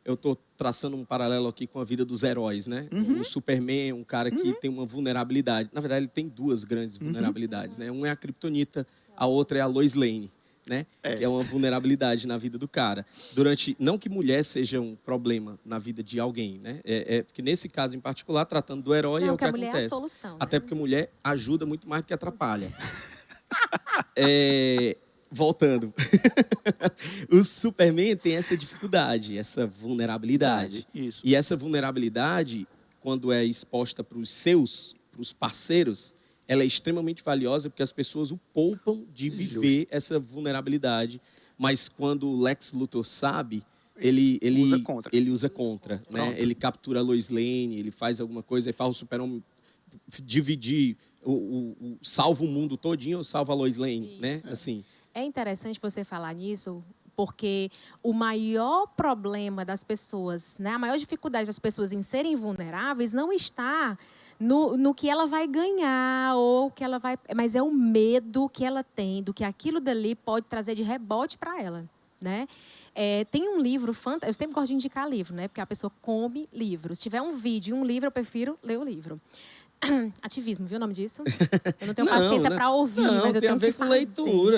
A: eu estou traçando um paralelo aqui com a vida dos heróis, né? O Superman é um cara que tem uma vulnerabilidade. Na verdade, ele tem duas grandes vulnerabilidades, né? Uma é a Kryptonita, a outra é a Lois Lane, né? Que é uma vulnerabilidade na vida do cara. Não que mulher seja um problema na vida de alguém, né? Porque nesse caso em particular, tratando do herói, é o que acontece.
B: Mulher é a solução, né?
A: Até porque mulher ajuda muito mais do que atrapalha. Voltando. O Superman tem essa dificuldade, essa vulnerabilidade.
C: Isso.
A: E essa vulnerabilidade, quando é exposta para os parceiros, ela é extremamente valiosa porque as pessoas o poupam de viver essa vulnerabilidade. Mas quando o Lex Luthor sabe, ele usa contra. Né? Ele captura a Lois Lane, ele faz alguma coisa e faz o Super-Homem dividir... salva o mundo todinho ou salva a Lois Lane, né? Assim.
B: É interessante você falar nisso, porque o maior problema das pessoas, né, a maior dificuldade das pessoas em serem vulneráveis não está no que ela vai ganhar, ou que ela vai, mas é o medo que ela tem do que aquilo dali pode trazer de rebote para ela, né? Tem um livro fantástico, eu sempre gosto de indicar livro, né? Porque a pessoa come livros. Se tiver um vídeo e um livro, eu prefiro ler o livro. Ativismo, viu o nome disso? Eu não tenho paciência para ouvir, mas eu tenho que fazer.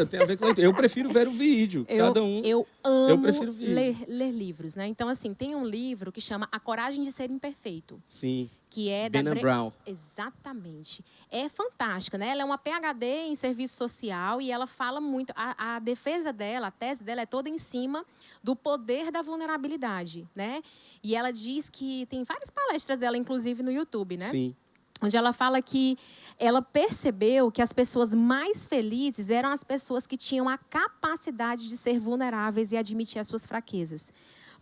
A: Tem a ver com leitura. Eu prefiro ver o vídeo, cada um.
B: Eu amo
A: eu prefiro
B: ler livros, né? Então, assim, tem um livro que chama A Coragem de Ser Imperfeito.
A: Sim.
B: Que é
A: Brené Brown.
B: Exatamente. É fantástica, né? Ela é uma PhD em serviço social e ela fala muito... A defesa dela, a tese dela é toda em cima do poder da vulnerabilidade, né? E ela diz que... Tem várias palestras dela, inclusive, no YouTube, né?
A: Sim.
B: Onde ela fala que ela percebeu que as pessoas mais felizes eram as pessoas que tinham a capacidade de ser vulneráveis e admitir as suas fraquezas.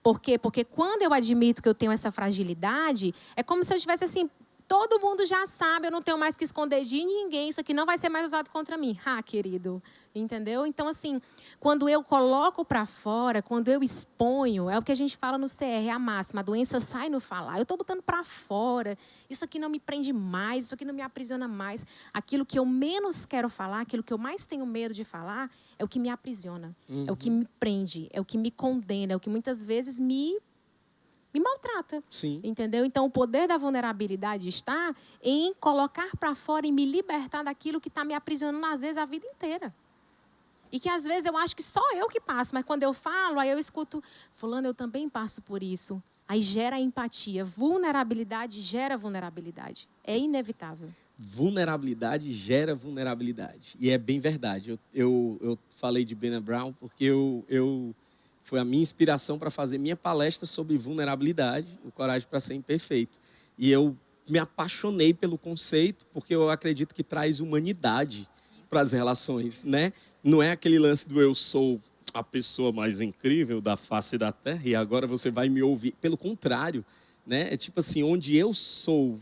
B: Por quê? Porque quando eu admito que eu tenho essa fragilidade, é como se eu estivesse assim, todo mundo já sabe, eu não tenho mais que esconder de ninguém, isso aqui não vai ser mais usado contra mim. Querido, entendeu? Então, assim, quando eu coloco para fora, quando eu exponho, é o que a gente fala no CR, a máxima, a doença sai no falar. Eu estou botando para fora, isso aqui não me prende mais, isso aqui não me aprisiona mais. Aquilo que eu menos quero falar, aquilo que eu mais tenho medo de falar, é o que me aprisiona, é o que me prende, é o que me condena, é o que muitas vezes me maltrata.
A: Sim.
B: Entendeu? Então, o poder da vulnerabilidade está em colocar para fora e me libertar daquilo que está me aprisionando, às vezes, a vida inteira. E que, às vezes, eu acho que só eu que passo. Mas, quando eu falo, aí eu escuto, fulano, eu também passo por isso. Aí gera empatia. Vulnerabilidade gera vulnerabilidade. É inevitável.
A: Vulnerabilidade gera vulnerabilidade. E é bem verdade. Eu falei de Brené Brown porque foi a minha inspiração para fazer minha palestra sobre vulnerabilidade, o Coragem para Ser Imperfeito. E eu me apaixonei pelo conceito, porque eu acredito que traz humanidade para as relações, né? Não é aquele lance do eu sou a pessoa mais incrível da face da Terra e agora você vai me ouvir. Pelo contrário, né? É tipo assim, onde eu sou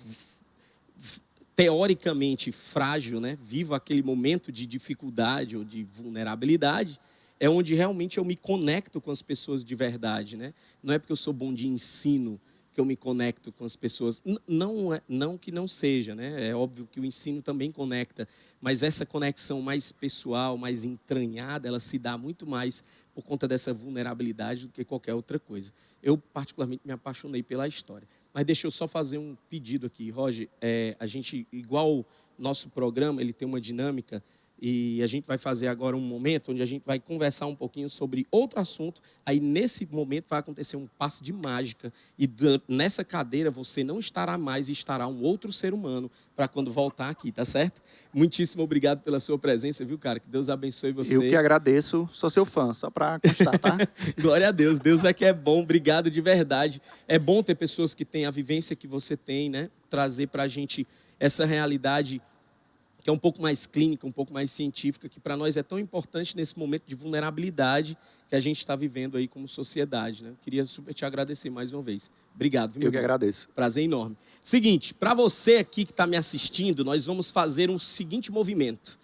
A: teoricamente frágil, né? Vivo aquele momento de dificuldade ou de vulnerabilidade, é onde realmente eu me conecto com as pessoas de verdade, né? Não é porque eu sou bom de ensino que eu me conecto com as pessoas. Não que não seja, né? É óbvio que o ensino também conecta, mas essa conexão mais pessoal, mais entranhada, ela se dá muito mais por conta dessa vulnerabilidade do que qualquer outra coisa. Eu, particularmente, me apaixonei pela história. Mas deixa eu só fazer um pedido aqui, Roger. A gente, igual nosso programa, ele tem uma dinâmica. E a gente vai fazer agora um momento onde a gente vai conversar um pouquinho sobre outro assunto. Aí, nesse momento, vai acontecer um passe de mágica. E nessa cadeira, você não estará mais e estará um outro ser humano para quando voltar aqui, tá certo? Muitíssimo obrigado pela sua presença, viu, cara? Que Deus abençoe você.
C: Eu que agradeço. Sou seu fã, só para constar, tá?
A: Glória a Deus. Deus é que é bom. Obrigado de verdade. É bom ter pessoas que têm a vivência que você tem, né? Trazer para a gente essa realidade que é um pouco mais clínica, um pouco mais científica, que para nós é tão importante nesse momento de vulnerabilidade que a gente está vivendo aí como sociedade, né? Eu queria super te agradecer mais uma vez. Obrigado. Viu,
C: Eu que agradeço.
A: Prazer enorme. Seguinte, para você aqui que está me assistindo, nós vamos fazer um seguinte movimento.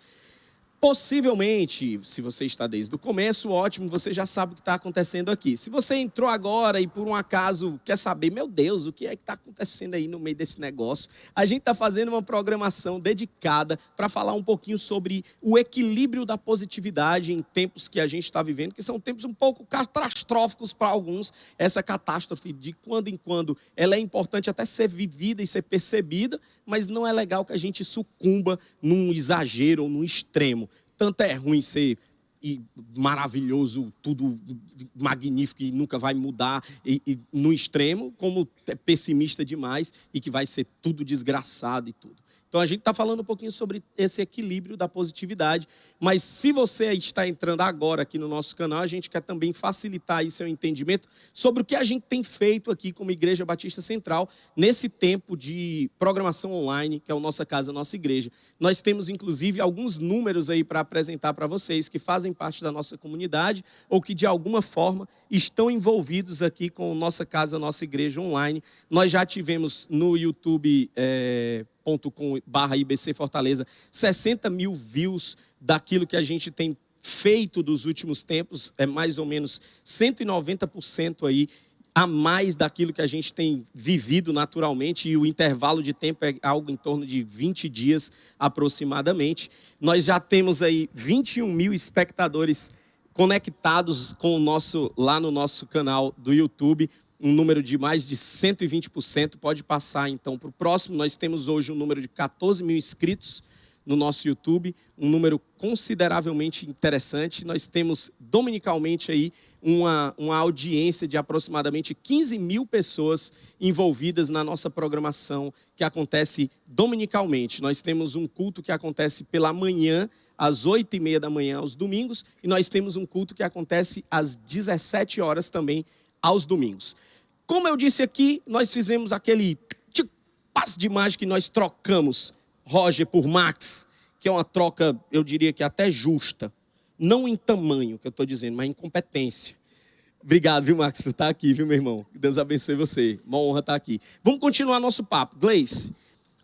A: Possivelmente, se você está desde o começo, ótimo, você já sabe o que está acontecendo aqui. Se você entrou agora e por um acaso quer saber, meu Deus, o que é que está acontecendo aí no meio desse negócio? A gente está fazendo uma programação dedicada para falar um pouquinho sobre o equilíbrio da positividade em tempos que a gente está vivendo, que são tempos um pouco catastróficos para alguns. Essa catástrofe, de quando em quando, ela é importante até ser vivida e ser percebida, mas não é legal que a gente sucumba num exagero ou num extremo. Tanto é ruim ser maravilhoso, tudo magnífico e nunca vai mudar e no extremo, como é pessimista demais e que vai ser tudo desgraçado e tudo. Então, a gente está falando um pouquinho sobre esse equilíbrio da positividade, mas se você está entrando agora aqui no nosso canal, a gente quer também facilitar aí seu entendimento sobre o que a gente tem feito aqui como Igreja Batista Central, nesse tempo de programação online, que é o Nossa Casa, Nossa Igreja. Nós temos, inclusive, alguns números aí para apresentar para vocês, que fazem parte da nossa comunidade, ou que, de alguma forma, estão envolvidos aqui com Nossa Casa, Nossa Igreja online. Nós já tivemos no YouTube... .com/IBC Fortaleza, 60 mil views daquilo que a gente tem feito dos últimos tempos, é mais ou menos 190% aí, a mais daquilo que a gente tem vivido naturalmente, e o intervalo de tempo é algo em torno de 20 dias aproximadamente. Nós já temos aí 21 mil espectadores conectados com lá no nosso canal do YouTube, um número de mais de 120%, pode passar então para o próximo. Nós temos hoje um número de 14 mil inscritos no nosso YouTube, um número consideravelmente interessante. Nós temos dominicalmente aí uma audiência de aproximadamente 15 mil pessoas envolvidas na nossa programação, que acontece dominicalmente. Nós temos um culto que acontece pela manhã, às 8h30 da manhã aos domingos, e nós temos um culto que acontece às 17 horas também, aos domingos. Como eu disse aqui, nós fizemos aquele passe de mágica que nós trocamos Roger por Max, que é uma troca, eu diria que até justa. Não em tamanho, que eu estou dizendo, mas em competência. Obrigado, viu, Max, por estar aqui, viu, meu irmão? Deus abençoe você. Uma honra estar aqui. Vamos continuar nosso papo. Gleice,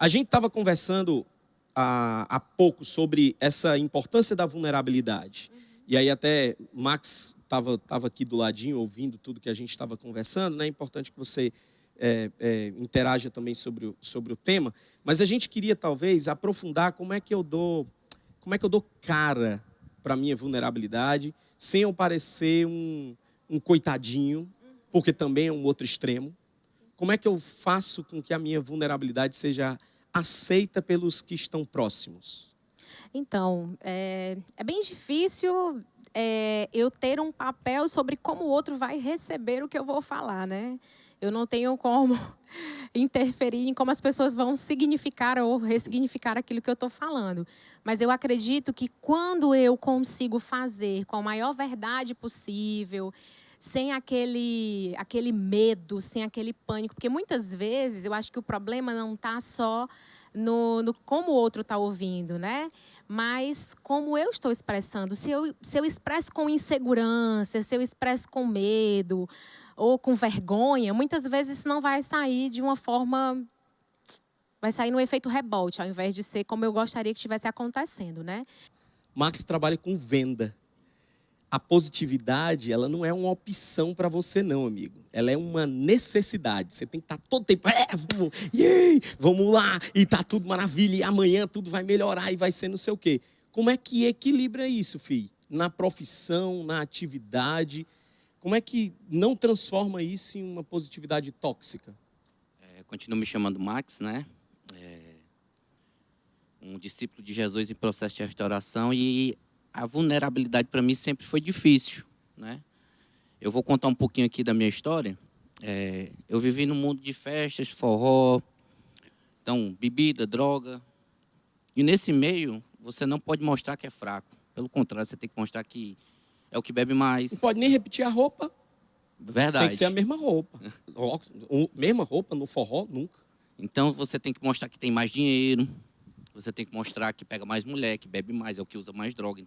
A: A gente estava conversando há pouco sobre essa importância da vulnerabilidade. E aí até Max estava aqui do ladinho, ouvindo tudo que a gente estava conversando, né? É importante que você interaja também sobre o tema. Mas a gente queria, talvez, aprofundar como é que eu dou cara para a minha vulnerabilidade, sem eu parecer um coitadinho, porque também é um outro extremo. Como é que eu faço com que a minha vulnerabilidade seja aceita pelos que estão próximos?
B: Então, é bem difícil eu ter um papel sobre como o outro vai receber o que eu vou falar, né? Eu não tenho como interferir em como as pessoas vão significar ou ressignificar aquilo que eu estou falando. Mas eu acredito que quando eu consigo fazer com a maior verdade possível, sem aquele medo, sem aquele pânico, porque muitas vezes eu acho que o problema não está só no como o outro está ouvindo, né? Mas como eu estou expressando. Se eu expresso com insegurança, se eu expresso com medo ou com vergonha, muitas vezes isso não vai sair de uma forma... Vai sair no efeito rebote, ao invés de ser como eu gostaria que estivesse acontecendo, né?
A: Max trabalha com venda. A positividade, ela não é uma opção para você não, amigo. Ela é uma necessidade. Você tem que estar todo tempo, vamos lá, e tá tudo maravilha, e amanhã tudo vai melhorar e vai ser não sei o quê. Como é que equilibra isso, filho? Na profissão, na atividade, como é que não transforma isso em uma positividade tóxica?
D: Continuo me chamando Max, né? Um discípulo de Jesus em processo de restauração, e a vulnerabilidade para mim sempre foi difícil, né? Eu vou contar um pouquinho aqui da minha história. Eu vivi num mundo de festas, forró, então bebida, droga. E nesse meio, você não pode mostrar que é fraco. Pelo contrário, você tem que mostrar que é o que bebe mais.
A: Não pode nem repetir a roupa.
D: Verdade.
A: Tem que ser a mesma roupa. Mesma roupa no forró, nunca.
D: Então, você tem que mostrar que tem mais dinheiro. Você tem que mostrar que pega mais mulher, que bebe mais, é o que usa mais droga.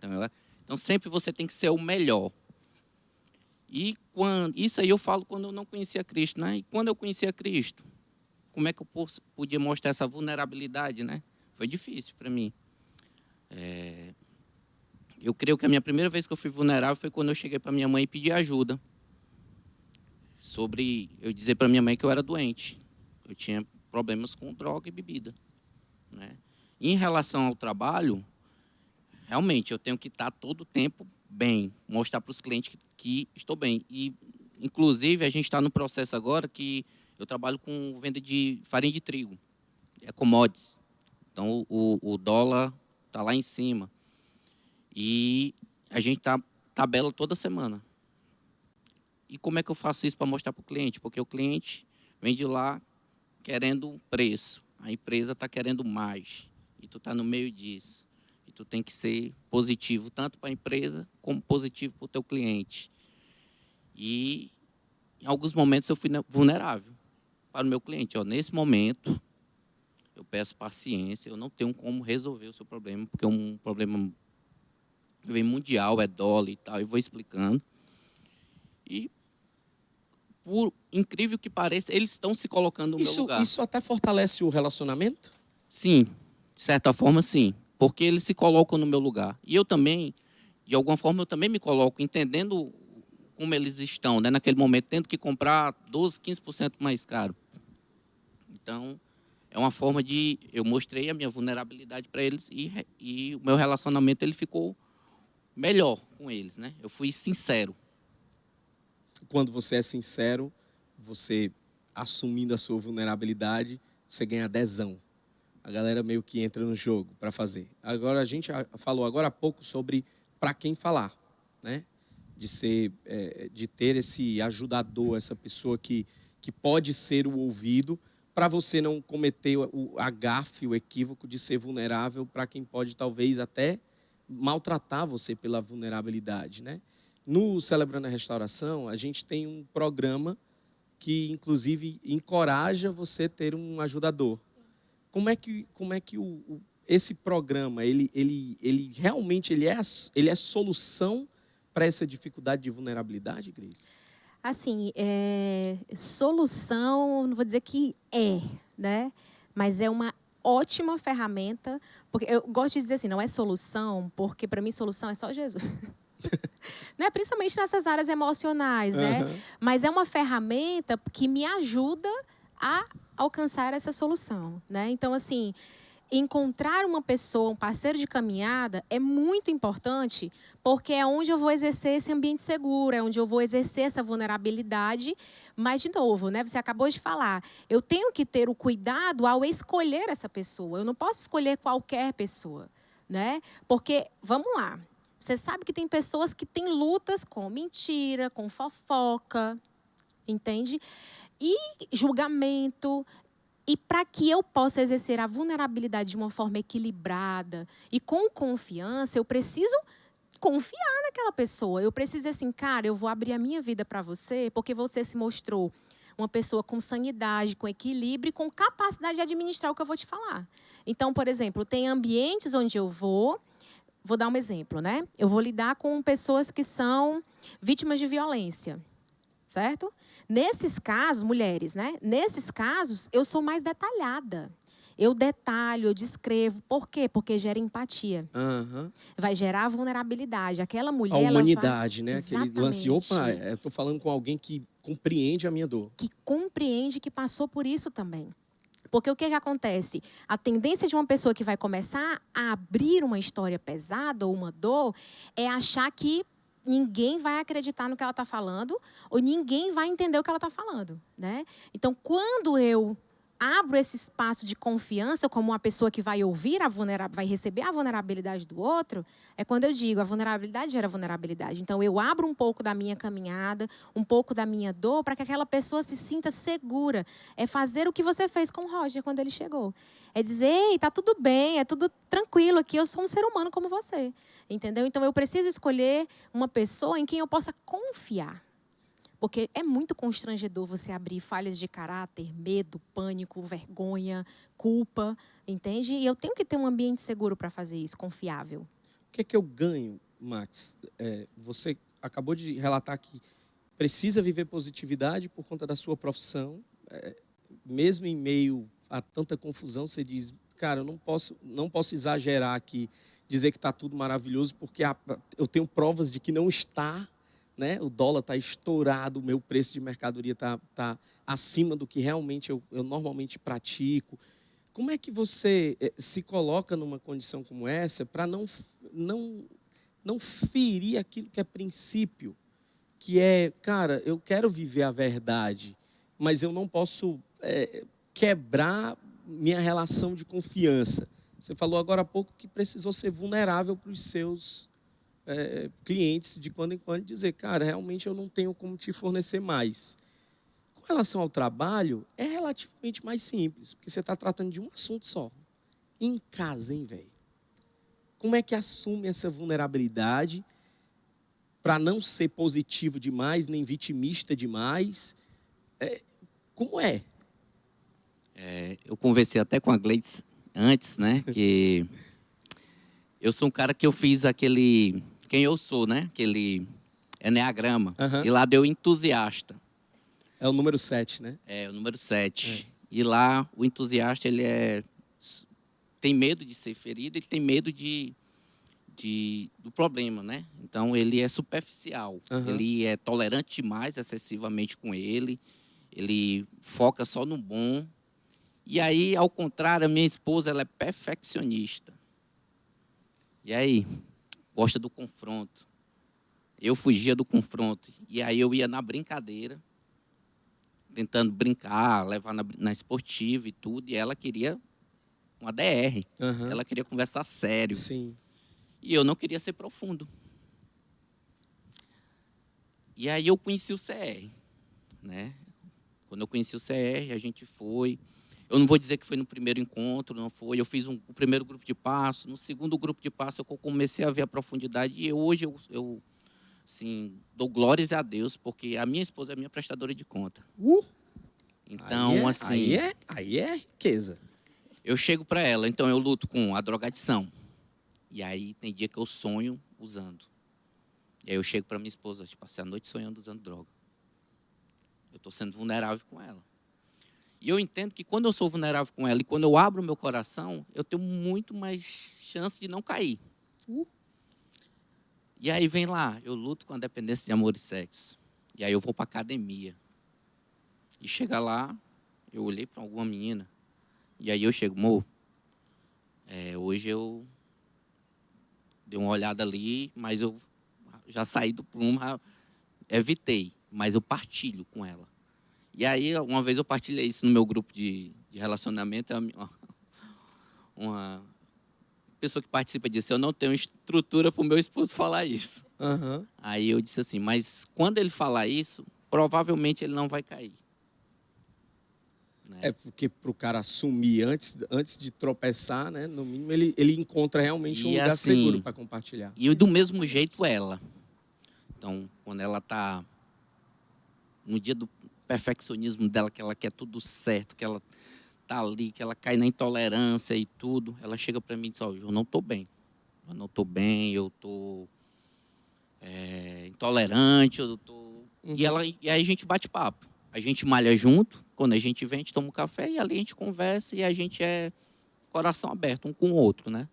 D: Então sempre você tem que ser o melhor. E isso aí eu falo quando eu não conhecia Cristo, né? E quando eu conhecia Cristo, como é que eu podia mostrar essa vulnerabilidade, né? Foi difícil para mim. Eu creio que a minha primeira vez que eu fui vulnerável foi quando eu cheguei para minha mãe e pedi ajuda. Sobre eu dizer para minha mãe que eu era doente. Eu tinha problemas com droga e bebida, né? Em relação ao trabalho, realmente eu tenho que estar todo o tempo bem, mostrar para os clientes que estou bem. E, inclusive, a gente está no processo agora que eu trabalho com venda de farinha de trigo, commodities. Então, o dólar está lá em cima. E a gente tabela toda semana. E como é que eu faço isso para mostrar para o cliente? Porque o cliente vem de lá querendo preço, a empresa está querendo mais. E tu está no meio disso. E tu tem que ser positivo, tanto para a empresa, como positivo para o teu cliente. E, em alguns momentos, eu fui vulnerável para o meu cliente. Nesse momento, eu peço paciência, eu não tenho como resolver o seu problema, porque é um problema que vem mundial, é dólar e tal, e vou explicando. E, por incrível que pareça, eles estão se colocando no meu lugar.
A: Isso até fortalece o relacionamento?
D: Sim. De certa forma, sim, porque eles se colocam no meu lugar. E eu também, de alguma forma, eu também me coloco, entendendo como eles estão, né, naquele momento, tendo que comprar 12%, 15% mais caro. Então, é uma forma de... Eu mostrei a minha vulnerabilidade para eles e o meu relacionamento ele ficou melhor com eles, né? Eu fui sincero.
A: Quando você é sincero, você assumindo a sua vulnerabilidade, você ganha adesão. A galera meio que entra no jogo para fazer. Agora, a gente falou agora há pouco sobre para quem falar, né? De ter esse ajudador, essa pessoa que pode ser o ouvido, para você não cometer a gafe, o equívoco de ser vulnerável para quem pode talvez até maltratar você pela vulnerabilidade, né? No Celebrando a Restauração, a gente tem um programa que, inclusive, encoraja você a ter um ajudador. Como é que esse programa, ele realmente ele é solução para essa dificuldade de vulnerabilidade, Grace?
B: Assim, solução, não vou dizer que né? Mas é uma ótima ferramenta, porque eu gosto de dizer assim, não é solução, porque para mim solução é só Jesus. Né? Principalmente nessas áreas emocionais, né? Mas é uma ferramenta que me ajuda a alcançar essa solução, né? Então, assim, encontrar uma pessoa, um parceiro de caminhada é muito importante, porque é onde eu vou exercer esse ambiente seguro, é onde eu vou exercer essa vulnerabilidade. Mas, de novo, né, você acabou de falar, eu tenho que ter o cuidado ao escolher essa pessoa. Eu não posso escolher qualquer pessoa, né? Porque, vamos lá, você sabe que tem pessoas que têm lutas com mentira, com fofoca, entende? E julgamento. E para que eu possa exercer a vulnerabilidade de uma forma equilibrada e com confiança, eu preciso confiar naquela pessoa. Eu preciso dizer assim, cara, eu vou abrir a minha vida para você, porque você se mostrou uma pessoa com sanidade, com equilíbrio e com capacidade de administrar o que eu vou te falar. Então, por exemplo, tem ambientes onde eu vou dar um exemplo, né? Eu vou lidar com pessoas que são vítimas de violência, certo? Nesses casos, mulheres, né? Nesses casos, eu sou mais detalhada. Eu detalho, eu descrevo. Por quê? Porque gera empatia. Vai gerar vulnerabilidade. Aquela mulher...
A: A humanidade,
B: ela vai...
A: né? Aquele lance, opa, eu estou falando com alguém que compreende a minha dor.
B: Que compreende, que passou por isso também. Porque o que acontece? A tendência de uma pessoa que vai começar a abrir uma história pesada ou uma dor é achar que ninguém vai acreditar no que ela está falando ou ninguém vai entender o que ela está falando, né? Então, quando eu abro esse espaço de confiança como uma pessoa que vai ouvir vai receber a vulnerabilidade do outro, é quando eu digo, a vulnerabilidade gera vulnerabilidade. Então, eu abro um pouco da minha caminhada, um pouco da minha dor, para que aquela pessoa se sinta segura. É fazer o que você fez com o Roger quando ele chegou. É dizer, ei, tá tudo bem, é tudo tranquilo aqui, eu sou um ser humano como você. Entendeu? Então, eu preciso escolher uma pessoa em quem eu possa confiar. Porque é muito constrangedor você abrir falhas de caráter, medo, pânico, vergonha, culpa, entende? E eu tenho que ter um ambiente seguro para fazer isso, confiável.
A: O que é que eu ganho, Max? Você acabou de relatar que precisa viver positividade por conta da sua profissão. Mesmo em meio a tanta confusão, você diz, cara, eu não posso exagerar aqui, dizer que está tudo maravilhoso, porque eu tenho provas de que não está. Né? O dólar está estourado, o meu preço de mercadoria está acima do que realmente eu normalmente pratico. Como é que você se coloca numa condição como essa para não ferir aquilo que é princípio, que é, cara, eu quero viver a verdade, mas eu não posso quebrar minha relação de confiança. Você falou agora há pouco que precisou ser vulnerável para os seus clientes de quando em quando dizer, cara, realmente eu não tenho como te fornecer mais. Com relação ao trabalho, é relativamente mais simples, porque você está tratando de um assunto só. Em casa, hein, velho? Como é que assume essa vulnerabilidade para não ser positivo demais, nem vitimista demais? Como é?
D: Eu conversei até com a Gleides antes, né? Que eu sou um cara que eu fiz aquele... Quem eu sou, né? Aquele Enneagrama. E lá deu entusiasta.
A: É o número 7, né?
D: É, o número 7. E lá, o entusiasta, ele tem medo de ser ferido, ele tem medo do problema, né? Então, ele é superficial. Ele é tolerante demais, excessivamente com ele. Ele foca só no bom. E aí, ao contrário, a minha esposa, ela é perfeccionista. E aí, gosta do confronto. Eu fugia do confronto. E aí eu ia na brincadeira, tentando brincar, levar na esportiva e tudo. E ela queria uma DR. Ela queria conversar sério.
A: Sim.
D: E eu não queria ser profundo. E aí eu conheci o CR, né? Quando eu conheci o CR, a gente foi... Eu não vou dizer que foi no primeiro encontro, não foi. Eu fiz o primeiro grupo de passo. No segundo grupo de passo, eu comecei a ver a profundidade. E hoje eu assim, dou glórias a Deus, porque a minha esposa é minha prestadora de conta. Então,
A: Aí é riqueza.
D: Eu chego para ela, então eu luto com a drogadição. E aí tem dia que eu sonho usando. E aí eu chego para minha esposa, passei a noite sonhando usando droga. Eu estou sendo vulnerável com ela. E eu entendo que quando eu sou vulnerável com ela e quando eu abro o meu coração, eu tenho muito mais chance de não cair. E aí vem lá, eu luto com a dependência de amor e sexo. E aí eu vou para academia. E chega lá, eu olhei para alguma menina. E aí eu chego, amor, hoje eu dei uma olhada ali, mas eu já saí do prumo, evitei. Mas eu partilho com ela. E aí, uma vez eu partilhei isso no meu grupo de relacionamento, uma pessoa que participa disse, eu não tenho estrutura para o meu esposo falar isso.
A: Uhum.
D: Aí eu disse assim, mas quando ele falar isso, provavelmente ele não vai cair. Né?
A: É porque para o cara assumir antes de tropeçar, né, no mínimo ele encontra realmente um lugar
D: assim,
A: seguro para compartilhar.
D: E do mesmo jeito ela. Então, quando ela está no dia do perfeccionismo dela, que ela quer tudo certo, que ela tá ali, que ela cai na intolerância e tudo, ela chega para mim e diz, eu não estou bem. Eu não estou bem, eu estou intolerante, eu tô...
A: Uhum.
D: E aí a gente bate papo. A gente malha junto, quando a gente vem, a gente toma um café e ali a gente conversa e a gente é coração aberto um com o outro, né?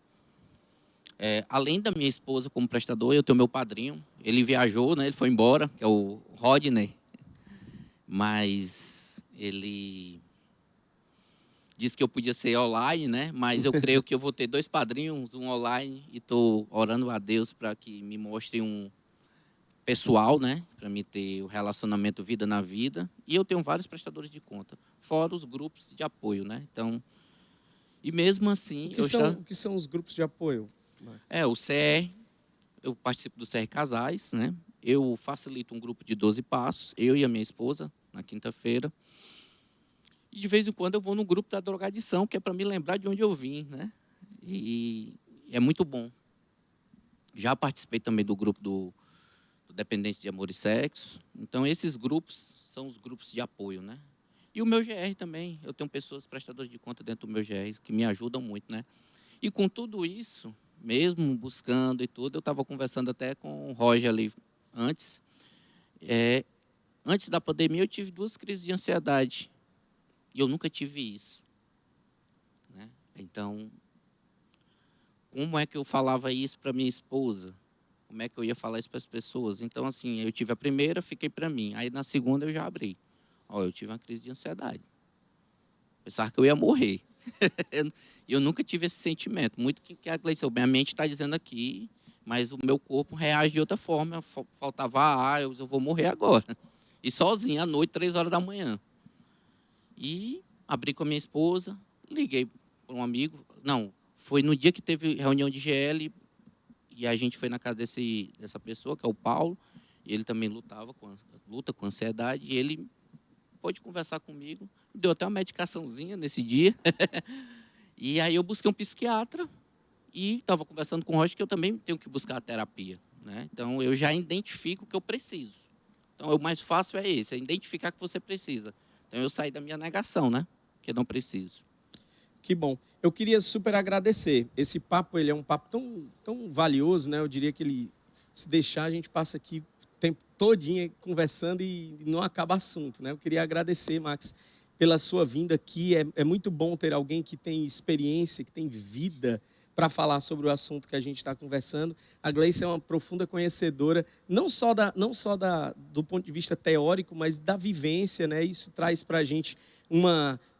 D: Além da minha esposa como prestador, eu tenho meu padrinho. Ele viajou, né? Ele foi embora, que é o Rodney. Mas ele disse que eu podia ser online, né? Mas eu creio que eu vou ter 2 padrinhos, um online, e estou orando a Deus para que me mostre um pessoal, né? Para me ter o relacionamento vida na vida. E eu tenho vários prestadores de conta, fora os grupos de apoio, né? Então, e mesmo assim...
A: O que são os grupos de apoio, Max?
D: O CR, eu participo do CR Casais, né? Eu facilito um grupo de 12 passos, eu e a minha esposa, na quinta-feira. E de vez em quando eu vou no grupo da drogadição, que é para me lembrar de onde eu vim, né? E é muito bom. Já participei também do grupo do Dependente de Amor e Sexo. Então, esses grupos são os grupos de apoio, né? E o meu GR também. Eu tenho pessoas prestadoras de conta dentro do meu GR que me ajudam muito, né? E com tudo isso, mesmo buscando e tudo, eu estava conversando até com o Roger ali antes. Antes da pandemia, eu tive 2 crises de ansiedade. E eu nunca tive isso. Né? Então, como é que eu falava isso para minha esposa? Como é que eu ia falar isso para as pessoas? Então, assim, eu tive a primeira, fiquei para mim. Aí, na segunda, eu já abri. Eu tive uma crise de ansiedade. Pensava que eu ia morrer. Eu nunca tive esse sentimento. Muito que a Gleice, minha mente está dizendo aqui, mas o meu corpo reage de outra forma. Faltava ar, eu vou morrer agora. E sozinho, à noite, 3 horas da manhã. E abri com a minha esposa, liguei para um amigo. Não, foi no dia que teve reunião de GL, e a gente foi na casa dessa pessoa, que é o Paulo, e ele também luta com ansiedade, e ele pôde conversar comigo, me deu até uma medicaçãozinha nesse dia. E aí eu busquei um psiquiatra, e estava conversando com o Roger que eu também tenho que buscar a terapia. Né? Então, eu já identifico o que eu preciso. Então, o mais fácil é esse, é identificar que você precisa. Então, eu saí da minha negação, né? Que eu não preciso.
A: Que bom. Eu queria super agradecer. Esse papo, ele é um papo tão valioso, né? Eu diria que ele, se deixar, a gente passa aqui o tempo todinho conversando e não acaba assunto, né? Eu queria agradecer, Max, pela sua vinda aqui. É muito bom ter alguém que tem experiência, que tem vida para falar sobre o assunto que a gente está conversando. A Gleice é uma profunda conhecedora, não só do ponto de vista teórico, mas da vivência, né? Isso traz para a gente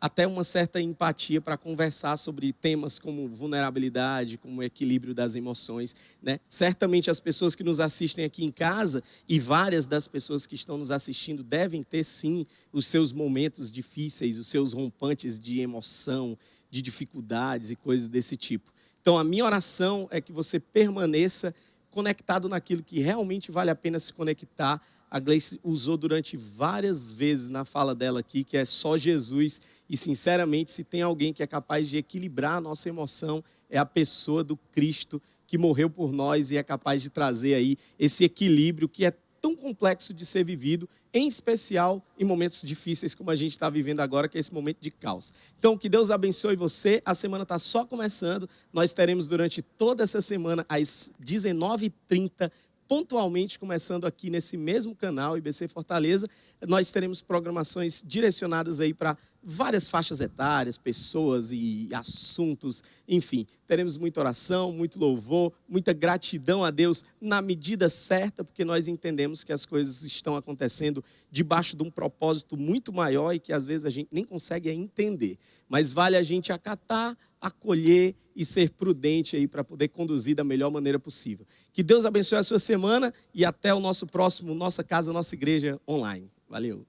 A: até uma certa empatia para conversar sobre temas como vulnerabilidade, como o equilíbrio das emoções, né? Certamente as pessoas que nos assistem aqui em casa e várias das pessoas que estão nos assistindo devem ter, sim, os seus momentos difíceis, os seus rompantes de emoção, de dificuldades e coisas desse tipo. Então, a minha oração é que você permaneça conectado naquilo que realmente vale a pena se conectar. A Gleice usou durante várias vezes na fala dela aqui, que é só Jesus. E, sinceramente, se tem alguém que é capaz de equilibrar a nossa emoção, é a pessoa do Cristo que morreu por nós e é capaz de trazer aí esse equilíbrio que é tão complexo de ser vivido, em especial em momentos difíceis como a gente está vivendo agora, que é esse momento de caos. Então, que Deus abençoe você. A semana está só começando. Nós teremos durante toda essa semana, às 19h30, pontualmente, começando aqui nesse mesmo canal, IBC Fortaleza, nós teremos programações direcionadas aí para várias faixas etárias, pessoas e assuntos, enfim. Teremos muita oração, muito louvor, muita gratidão a Deus na medida certa, porque nós entendemos que as coisas estão acontecendo debaixo de um propósito muito maior e que às vezes a gente nem consegue entender. Mas vale a gente acatar, acolher e ser prudente aí para poder conduzir da melhor maneira possível. Que Deus abençoe a sua semana e até o nosso próximo Nossa Casa, Nossa Igreja online. Valeu!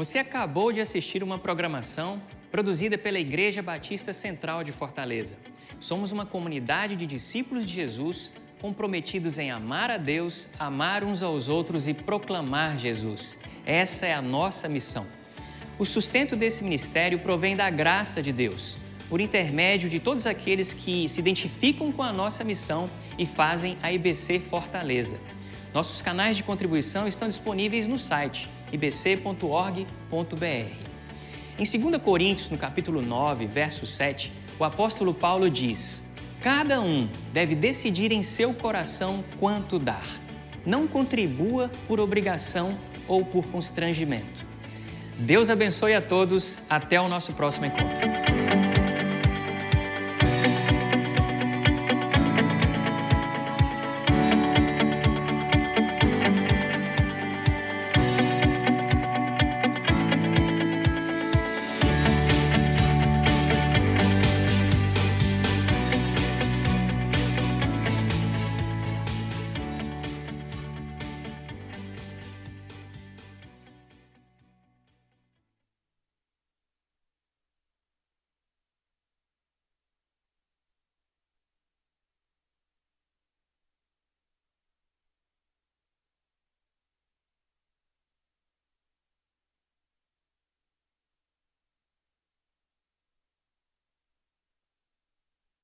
E: Você acabou de assistir uma programação produzida pela Igreja Batista Central de Fortaleza. Somos uma comunidade de discípulos de Jesus comprometidos em amar a Deus, amar uns aos outros e proclamar Jesus. Essa é a nossa missão. O sustento desse ministério provém da graça de Deus, por intermédio de todos aqueles que se identificam com a nossa missão e fazem a IBC Fortaleza. Nossos canais de contribuição estão disponíveis no site ibc.org.br. Em 2 Coríntios, no capítulo 9, verso 7, o apóstolo Paulo diz: cada um deve decidir em seu coração quanto dar. Não contribua por obrigação ou por constrangimento. Deus abençoe a todos. Até o nosso próximo encontro.